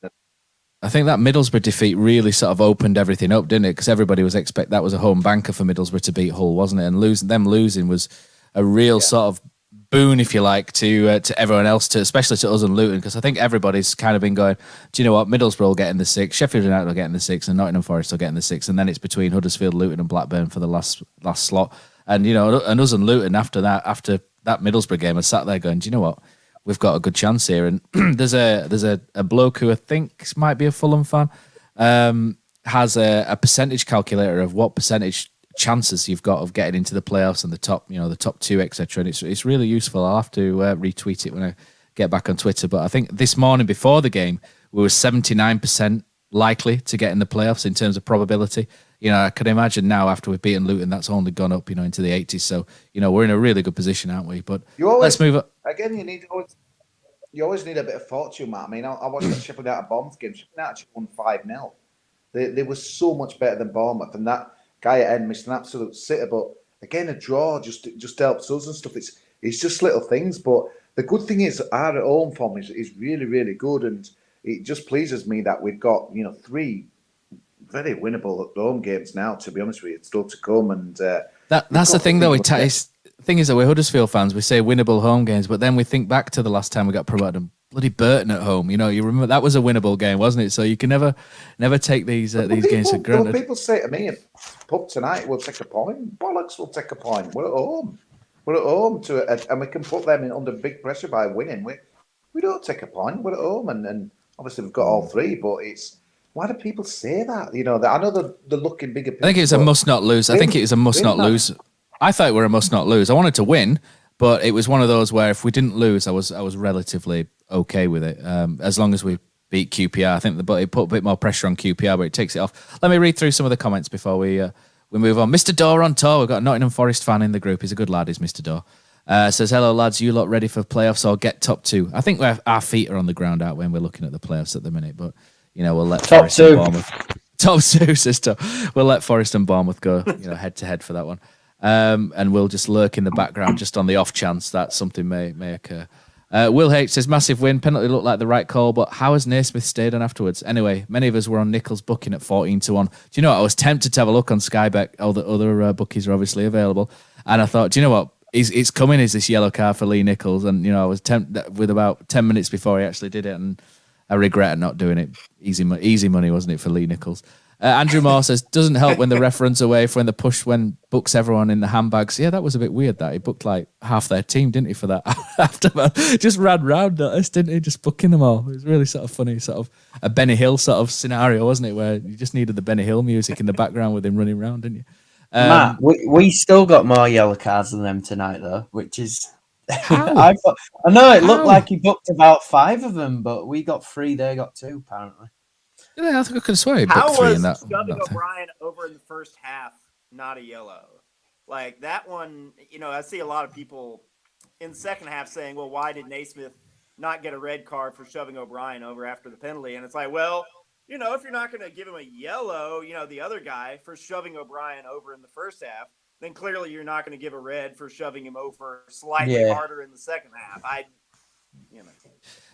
I think that Middlesbrough defeat really sort of opened everything up, didn't it? Because everybody was that was a home banker for Middlesbrough to beat Hull, wasn't it? And losing was a real sort of boon, if you like, to everyone else, especially to us and Luton. Because I think everybody's kind of been going, do you know what? Middlesbrough will get in the 6, Sheffield United will get in the 6, and Nottingham Forest will get in the 6, and then it's between Huddersfield, Luton, and Blackburn for the last slot. And and us and Luton after that Middlesbrough game, I sat there going, do you know what? We've got a good chance here. And there's a bloke who I think might be a Fulham fan, has a percentage calculator of what percentage chances you've got of getting into the playoffs and the top 2, etc. And it's really useful. I'll have to retweet it when I get back on Twitter. But I think this morning before the game, we were 79% likely to get in the playoffs in terms of probability. I could imagine now after we've beaten Luton, that's only gone up, into the 80s. So, we're in a really good position, aren't we? But let's move on. Again, you always need a bit of fortune, Matt. I mean, I watched the Sheffield United Bournemouth game. Sheffield United actually won 5-0. They were so much better than Bournemouth, and that guy at end missed an absolute sitter. But again, a draw just helps us and stuff. It's just little things. But the good thing is our home form is really, really good, and it just pleases me that we've got 3 very winnable home games now. To be honest with you, it's still to come, and that's the thing, though. The thing is that we're Huddersfield fans. We say winnable home games, but then we think back to the last time we got promoted and bloody Burton at home. You remember that was a winnable game, wasn't it? So you can never take these games for granted. People say to me, "Pub tonight, we'll take a point." Bollocks, we'll take a point. We're at home. We're at home and we can put them under big pressure by winning. We don't take a point. We're at home, and obviously we've got all 3. But why do people say that? I know they're looking bigger. I think it's a must not lose. I think it is a must not lose. I thought we were a must not lose. I wanted to win, but it was one of those where if we didn't lose, I was relatively okay with it. As long as we beat QPR, I think it put a bit more pressure on QPR, but it takes it off. Let me read through some of the comments before we move on. Mr. Dorr on tour. We've got a Nottingham Forest fan in the group. He's a good lad, is Mr. Dorr. Says, hello, lads. You lot ready for playoffs or get top 2? I think our feet are on the ground out when we're looking at the playoffs at the minute, but, we'll let top Forest 2. and Bournemouth. Top 2, sister. We'll let Forest and Bournemouth go, head to head for that one. And we'll just lurk in the background just on the off chance that something may occur. Will H says, massive win. Penalty looked like the right call, but how has Naismith stayed on afterwards? Anyway, many of us were on Nichols booking at 14-1. Do you know what? I was tempted to have a look on Sky Bet. All the other bookies are obviously available. And I thought, do you know what? It's coming is this yellow card for Lee Nichols. And, I was tempted with about 10 minutes before he actually did it. And I regret not doing it. Easy money, wasn't it, for Lee Nichols? Andrew Moore says, doesn't help when the ref runs away when the push when books everyone in the handbags. Yeah, that was a bit weird that. He booked like half their team, didn't he, for that? Aftermath. Just ran round us, didn't he? Just booking them all. It was really sort of funny, sort of a Benny Hill sort of scenario, wasn't it? Where you just needed the Benny Hill music in the background with him running around, didn't you? Matt, we still got more yellow cards than them tonight, though, which is... I know it looked like he booked about 5 of them, but we got 3, they got 2, apparently. Yeah, I think I could swear he booked 3 in that. How was Shoving O'Brien over in the first half not a yellow? Like that one, I see a lot of people in the second half saying, well, why did Naismith not get a red card for shoving O'Brien over after the penalty? And it's like, well, if you're not going to give him a yellow, the other guy for shoving O'Brien over in the first half, then clearly you're not going to give a red for shoving him over slightly harder in the second half.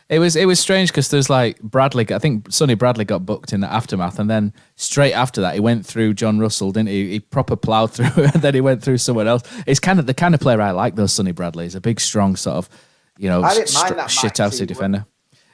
It was strange because there's like Bradley. I think Sonny Bradley got booked in the aftermath, and then straight after that he went through John Russell, didn't he? He proper ploughed through, and then he went through someone else. It's kind of the kind of player I like, though. Sonny Bradley. He's a big, strong sort of, shit-housey defender.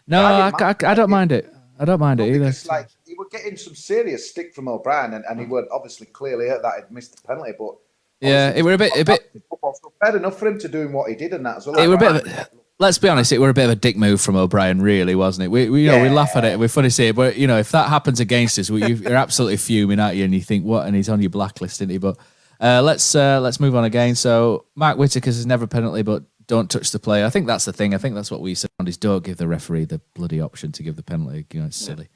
No, I don't mind it. I don't mind it either. Like he were getting some serious stick from O'Brien, and he would obviously clearly hurt that he'd missed the penalty, but yeah, it were a bit. So fair enough for him to doing what he did and that as well. It were a bit. Let's be honest, it were a bit of a dick move from O'Brien, really, wasn't it? We you know, we laugh at it, we're funny to say it, but you know, if that happens against us, you're absolutely fuming at you, and you think, what? And he's on your blacklist, isn't he? But let's move on again. So Mark Whittaker's is never a penalty, but don't touch the player. I think that's the thing. I think that's what we said is don't give the referee the bloody option to give the penalty. You know, it's silly.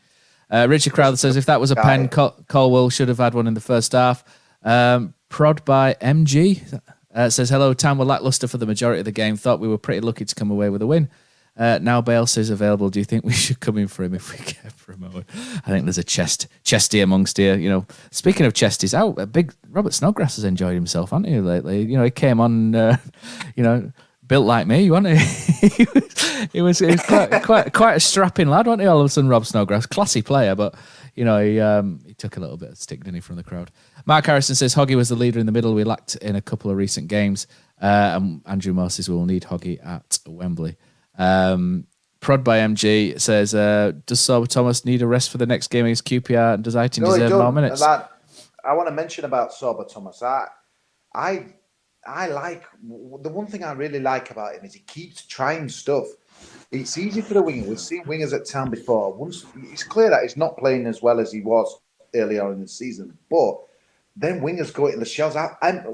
Richard Crowther says if that was a pen, Colwell should have had one in the first half. Prod by MG says, hello, Tam were lackluster for the majority of the game. Thought we were pretty lucky to come away with a win. Now Bales is available. Do you think we should come in for him if we get promoted? I think there's a chesty amongst here. You know, speaking of chesties, a big Robert Snodgrass has enjoyed himself, hasn't he, lately? You know, he came on, you know, built like me, wasn't he? he was quite a strapping lad, wasn't he? All of a sudden, Rob Snodgrass, classy player, but you know, he took a little bit of stick, didn't he, from the crowd. Mark Harrison says Hoggy was the leader in the middle. We lacked in a couple of recent games. And Andrew Moses will need Hoggy at Wembley. Prod by MG says, does Sorba Thomas need a rest for the next game against QPR? And does Aiton deserve more minutes? I want to mention about Sorba Thomas. I like, the one thing I really like about him is he keeps trying stuff. It's easy for the winger. We've seen wingers at Town before. Once it's clear that he's not playing as well as he was earlier in the season, but then wingers go into the shells.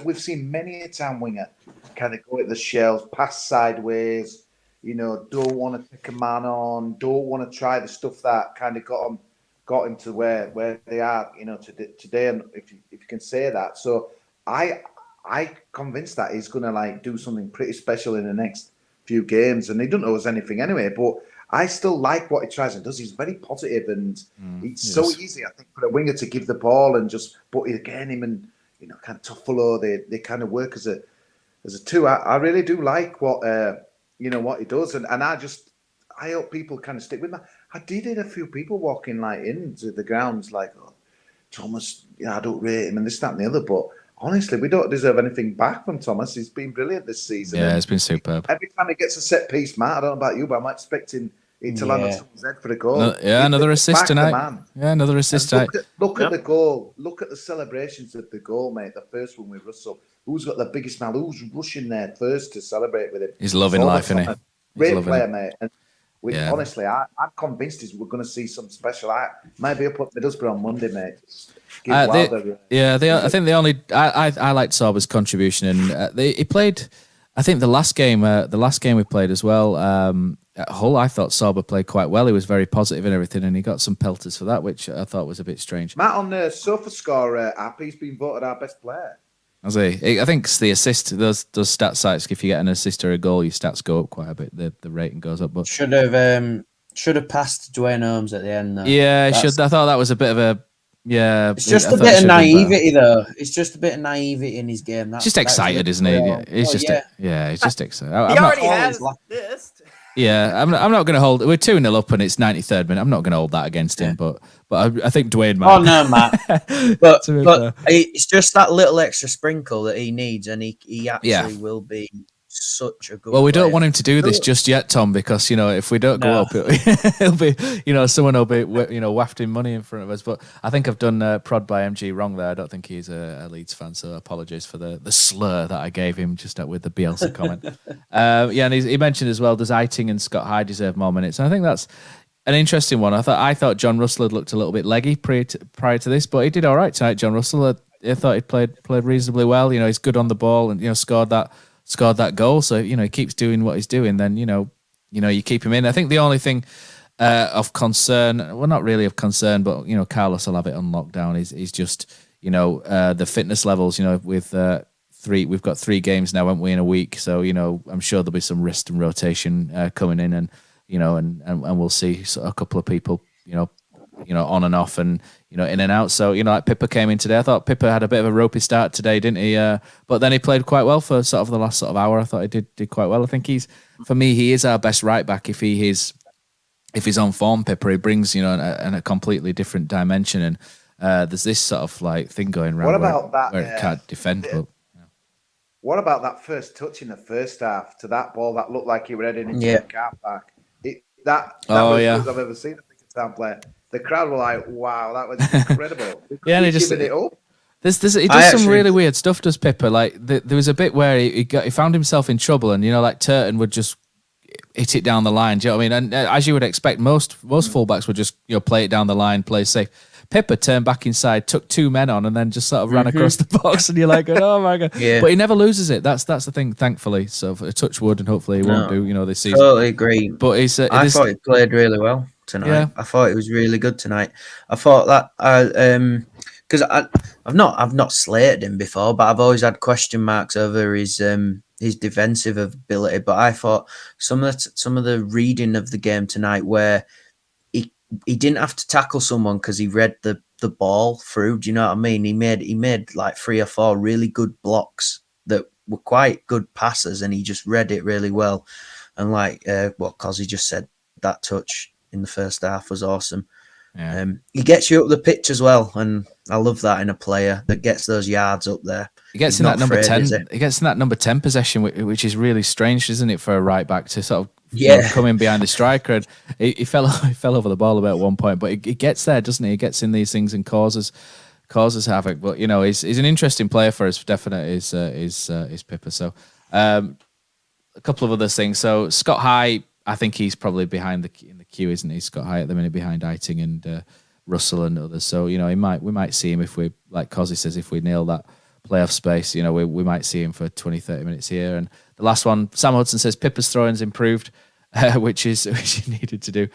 We've seen many a Town winger kind of go into the shells, pass sideways, you know, don't want to take a man on, don't want to try the stuff that kind of got him to where they are, you know, today. And if you can say that, so I convinced that he's going to like do something pretty special in the next few games, and he doesn't owe us anything anyway. But I still like what he tries and does. He's very positive, and it's so easy, I think, for a winger to give the ball and just. But again, him and you know, kind of Toffolo, they kind of work as a two. I really do like what you know what he does, and I hope people kind of stick with that. I did hear a few people walking like into the grounds like, oh, Thomas, I don't rate him, and this, that, and the other, but. Honestly, we don't deserve anything back from Thomas. He's been brilliant this season. Yeah, it's been superb. Every time he gets a set piece, Matt, I don't know about you, but I'm expecting it to land on someone's head for a goal. Another assist tonight. Yeah, another assist tonight. Look at the goal. Look at the celebrations of the goal, mate. The first one with Russell. Who's got the biggest smile? Who's rushing there first to celebrate with him? He's loving life, isn't he? Great player, mate. And honestly, I'm convinced we're going to see some special. Maybe up at Middlesbrough on Monday, mate. I think the only I liked Sorba's contribution, and he played. I think the last game we played as well at Hull, I thought Sorba played quite well. He was very positive and everything, and he got some pelters for that, which I thought was a bit strange. Matt, on the SofaScore app, he's been voted our best player. Has he? I think it's the assist. Those stat sites. If you get an assist or a goal, your stats go up quite a bit. The rating goes up. But should have passed Dwayne Holmes at the end. Though. Yeah, should. I thought that was a bit of a. Yeah, it's just a bit of naivety, though. It's just a bit of naivety in his game. Just excited, isn't he? He's just excited. He already has this. Yeah, I'm not going to hold. We're 2-0 up, and it's 93rd minute. I'm not going to hold that against him, but I think Dwayne might. Oh no, Matt. but it's just that little extra sprinkle that he needs, and he actually will be such a good. Well, we player. don't want him to do this just yet, Tom, because you know if we don't go up, it'll be someone will be wafting money in front of us. But I think I've done Prod by MG wrong there. I don't think he's a Leeds fan, so apologies for the slur that I gave him just with the Bielsa comment. And he mentioned as well, does Aiting and Scott Hyde deserve more minutes? And I think that's an interesting one. I thought John Russell had looked a little bit leggy prior to this, but he did all right tonight. John Russell, I thought he played reasonably well. You know, he's good on the ball and scored that goal. So, he keeps doing what he's doing, then, you keep him in. I think the only thing of concern, well, not really of concern, but, Carlos will have it on lockdown, is just, the fitness levels, with we've got 3 games now, haven't we, in a week. So, I'm sure there'll be some rest and rotation coming in and we'll see a couple of people, on and off and, in and out. So, like Pippa came in today. I thought Pippa had a bit of a ropey start today, didn't he? But then he played quite well for sort of the last hour. I thought he did quite well. I think for me, he is our best right back if he's on form, Pippa. He brings, a completely different dimension. And there's this sort of like thing going around where it can't defend. What about that first touch in the first half to that ball that looked like he was heading into the car park? That was I've ever seen a Town player. the crowd were like, "Wow, that was incredible." Yeah, and he just giving it up. He does some really weird stuff, does Pippa? Like there was a bit where he found himself in trouble, and like Turton would just hit it down the line. Do you know what I mean? And as you would expect, most fullbacks would just play it down the line, play safe. Pippa turned back inside, took 2 men on, and then just sort of ran across the box, and you're like, oh my god! Yeah. But he never loses it. That's the thing, thankfully. So touch wood, and hopefully he won't do this season. Totally agree. But I thought he played really well tonight. Yeah. I thought it was really good tonight. I thought that because I've not slated him before, but I've always had question marks over his defensive ability. But I thought some of the reading of the game tonight, where he didn't have to tackle someone because he read the ball through. Do you know what I mean? He made like 3 or 4 really good blocks that were quite good passes, and he just read it really well. And like what Kosi just said, that touch in the first half was awesome. Yeah. He gets you up the pitch as well, and I love that in a player that gets those yards up there. He gets in that number 10. He gets in that number 10 possession, which is really strange, isn't it, for a right back to sort of come in behind the striker? And he fell over the ball about one point, but he gets there, doesn't he? He gets in these things and causes havoc. But he's an interesting player for us, definitely. Is Pippa. So a couple of other things. So Scott High, I think he's probably behind in the queue, isn't he? Scott High at the minute behind Eiting and Russell and others. So we might see him if we, like Kosi says, if we nail that playoff space. We might see him for 20-30 minutes here. And the last one, Sam Hudson says Pippa's throwing's improved, which he needed to do.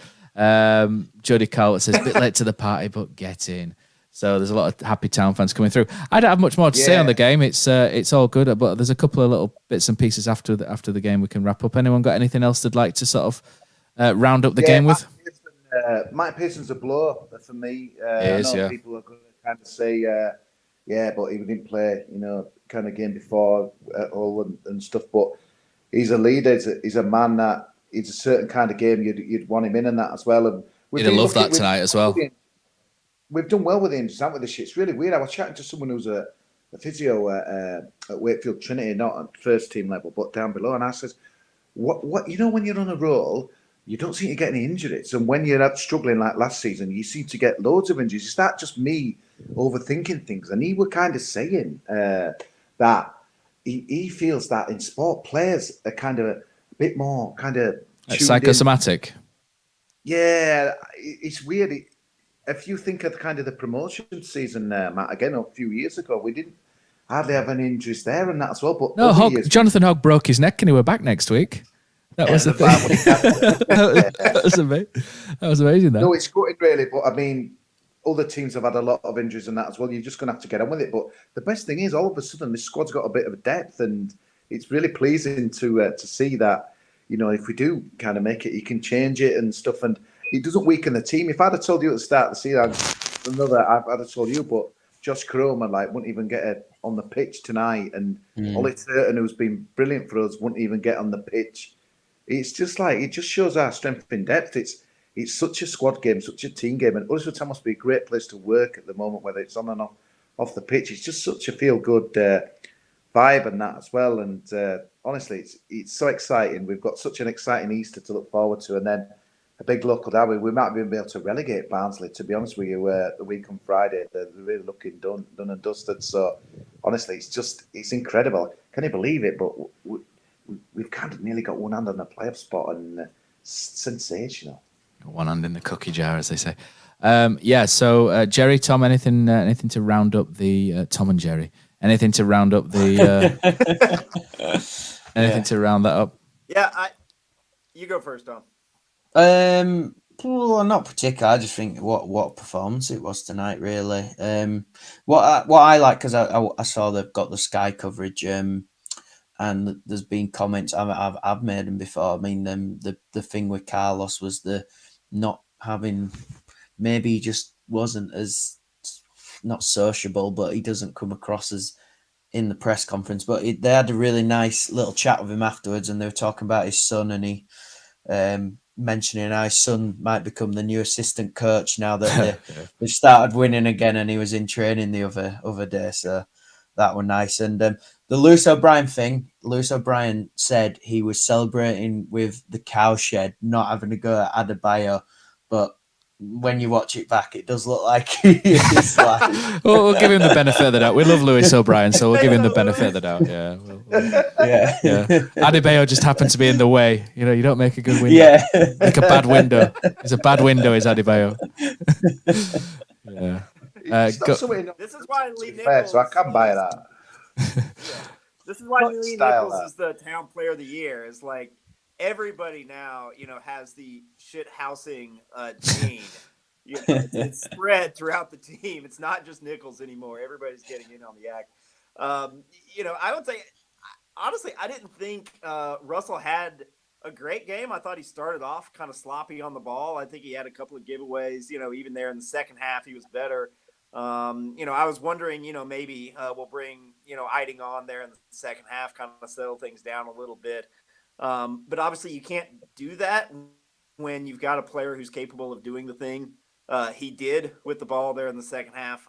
Jody Cowell says bit late to the party, but get in. So there's a lot of happy Town fans coming through. I don't have much more to say on the game. It's all good, but there's a couple of little bits and pieces after the game we can wrap up. Anyone got anything else they'd like to sort of round up the game with? Matty Pearson's a blow for me. People are going to kind of say, but he didn't play, kind of game before all and stuff. But he's a leader. He's a man that it's a certain kind of game you'd want him in and that as well. And you'd have loved that tonight as well. We've done well with him, haven't we? This shit. It's really weird. I was chatting to someone who's a physio at Wakefield Trinity, not at first team level, but down below, and I says, "What? When you're on a roll, you don't seem to get any injuries, and when you're struggling like last season, you seem to get loads of injuries. Is that just me overthinking things?" And he were kind of saying that he feels that in sport, players are kind of a bit more kind of psychosomatic. Yeah, it's weird. If you think of kind of the promotion season, Matt, again, a few years ago, we didn't hardly have any injuries there and that as well. But no, Jonathan Hogg broke his neck and he were back next week. That was the thing. That was amazing. No, it's good, really. But I mean, other teams have had a lot of injuries and that as well. You're just going to have to get on with it. But the best thing is, all of a sudden, this squad's got a bit of depth, and it's really pleasing to see that. If we do kind of make it, you can change it and stuff, and it doesn't weaken the team. If I'd have told you at the start of the season, I'd have told you, but Josh Cromer wouldn't even get on the pitch tonight, and Ollie Turton, who's been brilliant for us, wouldn't even get on the pitch. It's just it just shows our strength in depth. It's such a squad game, such a team game, and Huddersfield Town must be a great place to work at the moment, whether it's on and off the pitch. It's just such a feel-good vibe and that as well. And honestly, it's so exciting. We've got such an exciting Easter to look forward to, and then a big local derby. We might be able to relegate Barnsley, to be honest with you, the week on Friday. They're really looking done and dusted. So honestly, it's incredible. Can you believe it? But we've kind of nearly got one hand on the playoff spot, and sensational. One hand in the cookie jar, as they say. So Jerry, Tom, anything to round up the Tom and Jerry? Anything to round up the? Anything to round that up? Yeah, you go first, Tom. Well, not particular. I just think what performance it was tonight, really. What I like, because I saw they've got the Sky coverage, and there's been comments I've made them before. I mean, the thing with Carlos was the not having, maybe he just wasn't as not sociable, but he doesn't come across as in the press conference. But they had a really nice little chat with him afterwards, and they were talking about his son, and he mentioning how his son might become the new assistant coach now that they've started winning again, and he was in training the other day, so that was nice. And the Lewis O'Brien thing, Lewis O'Brien said he was celebrating with the cow shed, not having to go at Adebayo, but when you watch it back, it does look like it's like. We'll give him the benefit of the doubt. We love Lewis O'Brien, so we'll give him the benefit of the doubt. Yeah, yeah. Adebayo just happened to be in the way. You know, you don't make a good window. Yeah, Make a bad window. It's a bad window, is Adebayo. Yeah. This is why Lee Nichols. So I can buy that. This is why Lee Nichols is the town player of the year. It's like everybody now, has the shit housing gene. It's spread throughout the team. It's not just Nichols anymore. Everybody's getting in on the act. I would say, honestly, I didn't think Russell had a great game. I thought he started off kind of sloppy on the ball. I think he had a couple of giveaways. Even there in the second half, he was better. I was wondering, maybe we'll bring, Eiding on there in the second half, kind of settle things down a little bit. But obviously you can't do that when you've got a player who's capable of doing the thing he did with the ball there in the second half.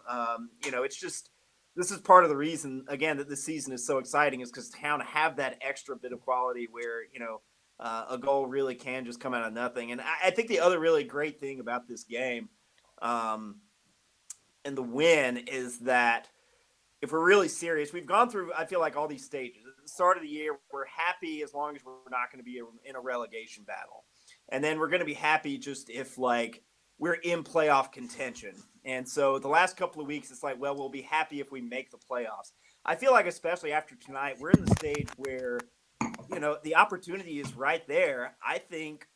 It's just, this is part of the reason, again, that this season is so exciting, is because Town have that extra bit of quality where, a goal really can just come out of nothing. And I think the other really great thing about this game, and the win, is that if we're really serious, we've gone through, I feel like, all these stages. At the start of the year, we're happy as long as we're not going to be in a relegation battle. And then we're going to be happy just if, we're in playoff contention. And so the last couple of weeks, it's like, well, we'll be happy if we make the playoffs. I feel like, especially after tonight, we're in the stage where, the opportunity is right there. I think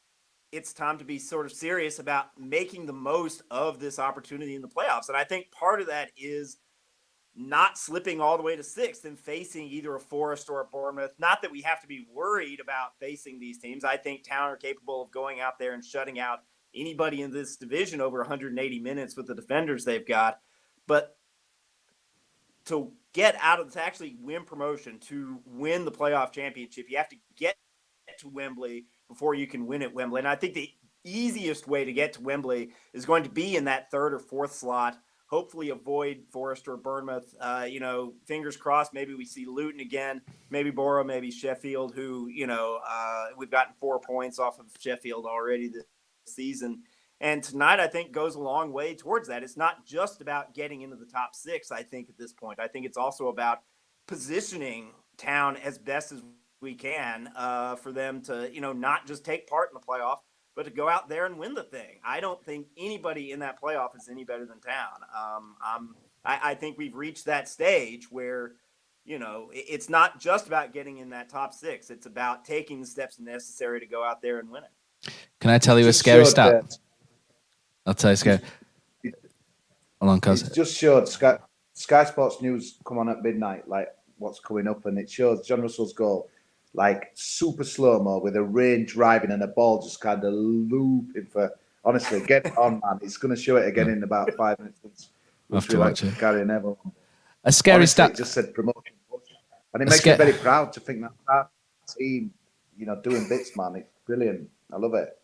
it's time to be sort of serious about making the most of this opportunity in the playoffs. And I think part of that is not slipping all the way to sixth and facing either a Forest or a Bournemouth. Not that we have to be worried about facing these teams. I think Town are capable of going out there and shutting out anybody in this division over 180 minutes with the defenders they've got. But to actually win promotion, to win the playoff championship, you have to get to Wembley before you can win at Wembley. And I think the easiest way to get to Wembley is going to be in that third or fourth slot, hopefully avoid Forest or Bournemouth. Fingers crossed, maybe we see Luton again, maybe Borough, maybe Sheffield, who, we've gotten 4 points off of Sheffield already this season. And tonight, I think, goes a long way towards that. It's not just about getting into the top six, I think, at this point. I think it's also about positioning Town as best as we can for them to, not just take part in the playoff, but to go out there and win the thing. I don't think anybody in that playoff is any better than Town. I think we've reached that stage where, it's not just about getting in that top six. It's about taking the steps necessary to go out there and win it. Can I tell you a scary stat? I'll tell you scary. Hold on, cuz. It just showed Sky Sports News come on at midnight, what's coming up, and it shows John Russell's goal, super slow-mo with a range driving and a ball just kind of looping for, honestly, get it on, man. It's going to show it again in about 5 minutes. I'll have to watch it. Carrying everyone. A scary stat. It just said promotion. And it makes me very proud to think that team, doing bits, man. It's brilliant. I love it.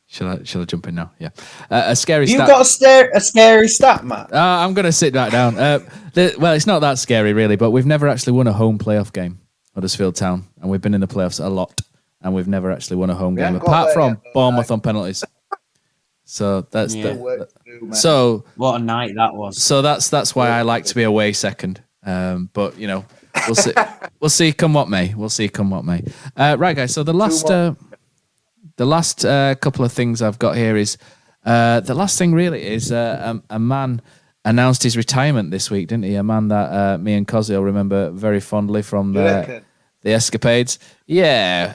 Shall I jump in now? Yeah. A scary stat. You've got a scary stat, Matt. I'm going to sit that down. Well, it's not that scary, really, but we've never actually won a home playoff game, Huddersfield Town, and we've been in the playoffs a lot, and we've never actually won a home game, apart from Bournemouth on penalties. So that's so. What a night that was. So that's why I like to be away second. But we'll see. We'll see. Come what may. Right, guys. So the last couple of things I've got here is the last thing really is a man announced his retirement this week, didn't he? A man that me and Kosi will remember very fondly from the escapades. Yeah,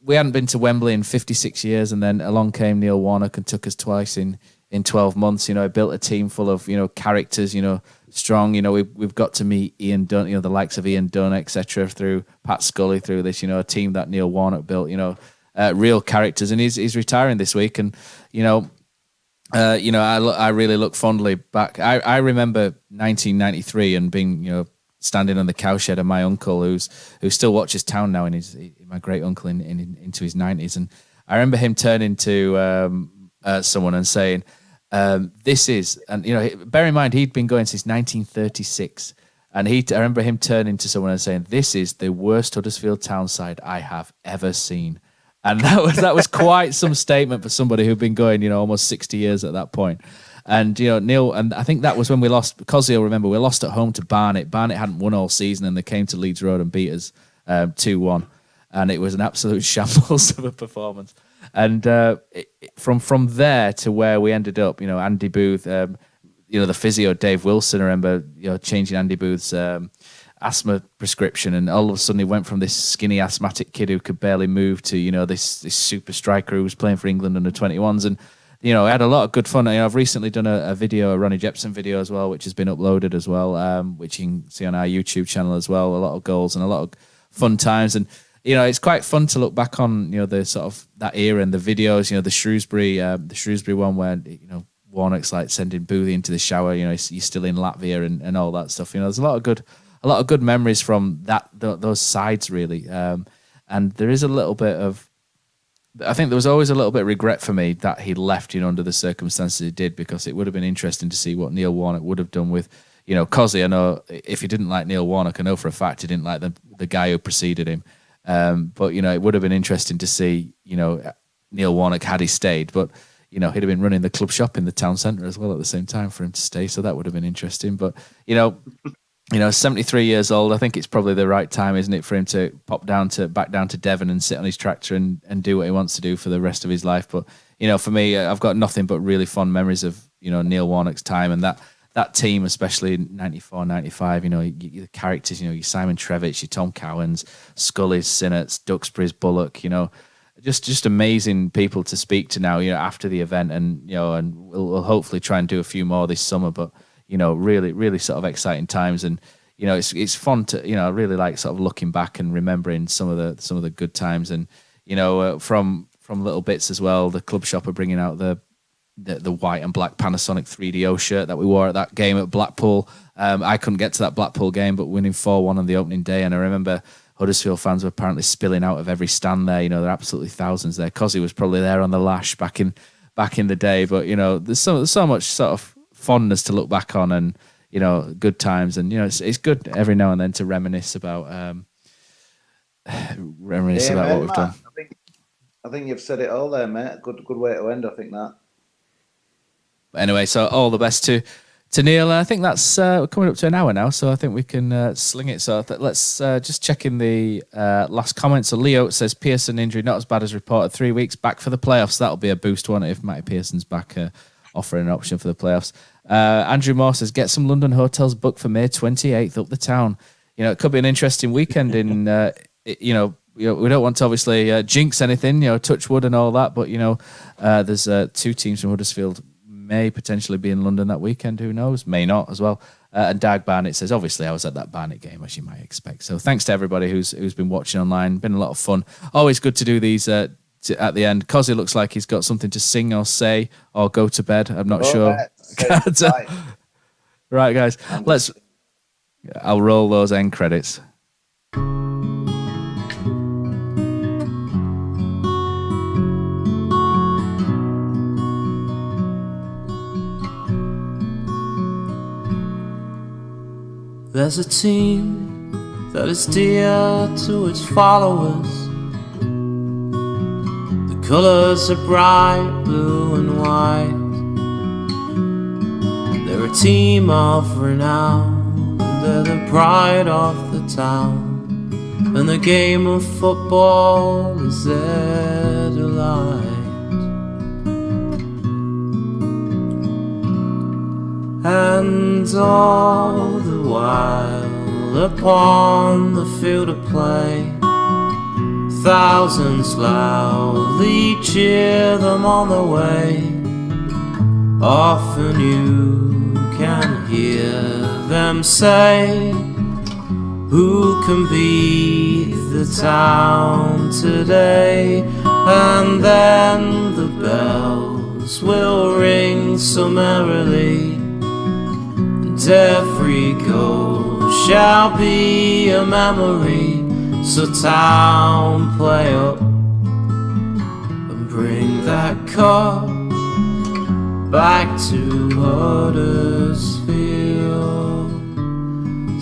we hadn't been to Wembley in 56 years, and then along came Neil Warnock and took us twice in 12 months. Built a team full of characters, strong. We've got to meet Ian Dunn, the likes of Ian Dunn, etc. through Pat Scully, through this, a team that Neil Warnock built. Real characters, and he's retiring this week, and I really look fondly back. I remember 1993 and being standing on the cowshed of my uncle who still watches Town now, and my great uncle into his 90s, and I remember him turning to someone and saying, "This is," and bear in mind he'd been going since 1936, and I remember him turning to someone and saying, "This is the worst Huddersfield Town side I have ever seen." And that was quite some statement for somebody who'd been going, almost 60 years at that point. And, Neil, and I think that was when we lost, because you'll remember, we lost at home to Barnet. Barnet hadn't won all season, and they came to Leeds Road and beat us 2-1. And it was an absolute shambles of a performance. And from there to where we ended up, Andy Booth, the physio, Dave Wilson, I remember, changing Andy Booth's asthma prescription, and all of a sudden he went from this skinny asthmatic kid who could barely move to, this super striker who was playing for England under 21s. And, I had a lot of good fun. I've recently done a video, a Ronnie Jepson video as well, which has been uploaded as well, which you can see on our YouTube channel as well. A lot of goals and a lot of fun times. And, it's quite fun to look back on, the sort of that era and the videos, the Shrewsbury one where, Warnock's like sending Boothie into the shower, he's still in Latvia and all that stuff. There's a lot of good memories from those sides, really. And there is a little bit of, I think there was always a little bit of regret for me that he left, under the circumstances he did, because it would have been interesting to see what Neil Warnock would have done with, Kosi. I know if he didn't like Neil Warnock, I know for a fact he didn't like the guy who preceded him. But, it would have been interesting to see, Neil Warnock had he stayed, but, he'd have been running the club shop in the town centre as well at the same time for him to stay. So that would have been interesting. But, 73 years old, I think it's probably the right time, isn't it, for him to back down to Devon and sit on his tractor and do what he wants to do for the rest of his life. But, for me, I've got nothing but really fond memories of, Neil Warnock's time, and that team, especially in 94, 95, the characters, your Simon Trevich, your Tom Cowans, Scully's, Sinnott's, Duxbury's, Bullock, just amazing people to speak to now, after the event. And, and we'll hopefully try and do a few more this summer, but, really, really sort of exciting times. And, it's fun to, I really like sort of looking back and remembering some of the good times. And, from little bits as well, the club shop are bringing out the white and black Panasonic 3DO shirt that we wore at that game at Blackpool. I couldn't get to that Blackpool game, but winning 4-1 on the opening day. And I remember Huddersfield fans were apparently spilling out of every stand there. There are absolutely thousands there. Kosi was probably there on the lash back in the day. But, there's so much sort of fondness to look back on, and, good times. And, it's good every now and then to reminisce about what we've done. I think you've said it all there, mate. Good way to end, I think that. But anyway, so all the best to Neil. I think that's we're coming up to an hour now, so I think we can sling it. So let's just check in the last comment. So Leo says, Pearson injury not as bad as reported, 3 weeks, back for the playoffs. That'll be a boost, won't it, if Matty Pearson's back, offering an option for the playoffs. Andrew Moore says, get some London hotels booked for May 28th up the town. It could be an interesting weekend in, we don't want to obviously jinx anything, touch wood and all that, but, there's 2 teams from Huddersfield may potentially be in London that weekend. Who knows? May not as well. And Dag Barnett says, obviously, I was at that Barnett game, as you might expect. So thanks to everybody who's been watching online. Been a lot of fun. Always good to do these at the end. Kosi looks like he's got something to sing or say or go to bed. I'm not sure. Right, guys. I'll roll those end credits. There's a team that is dear to its followers. The colours are bright blue and white. They're a team of renown, they're the pride of the town, and the game of football is their delight. And all the while upon the field of play, thousands loudly cheer them on the way. Often you can hear them say, who can beat the town today? And then the bells will ring so merrily, and every goal shall be a memory. So town, play up and bring that cup back to Huddersfield.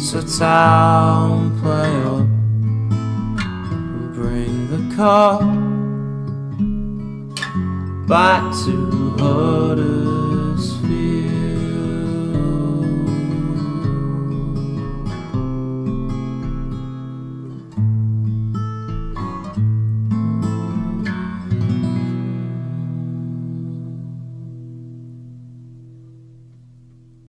So town, play up and bring the cup back to Huddersfield.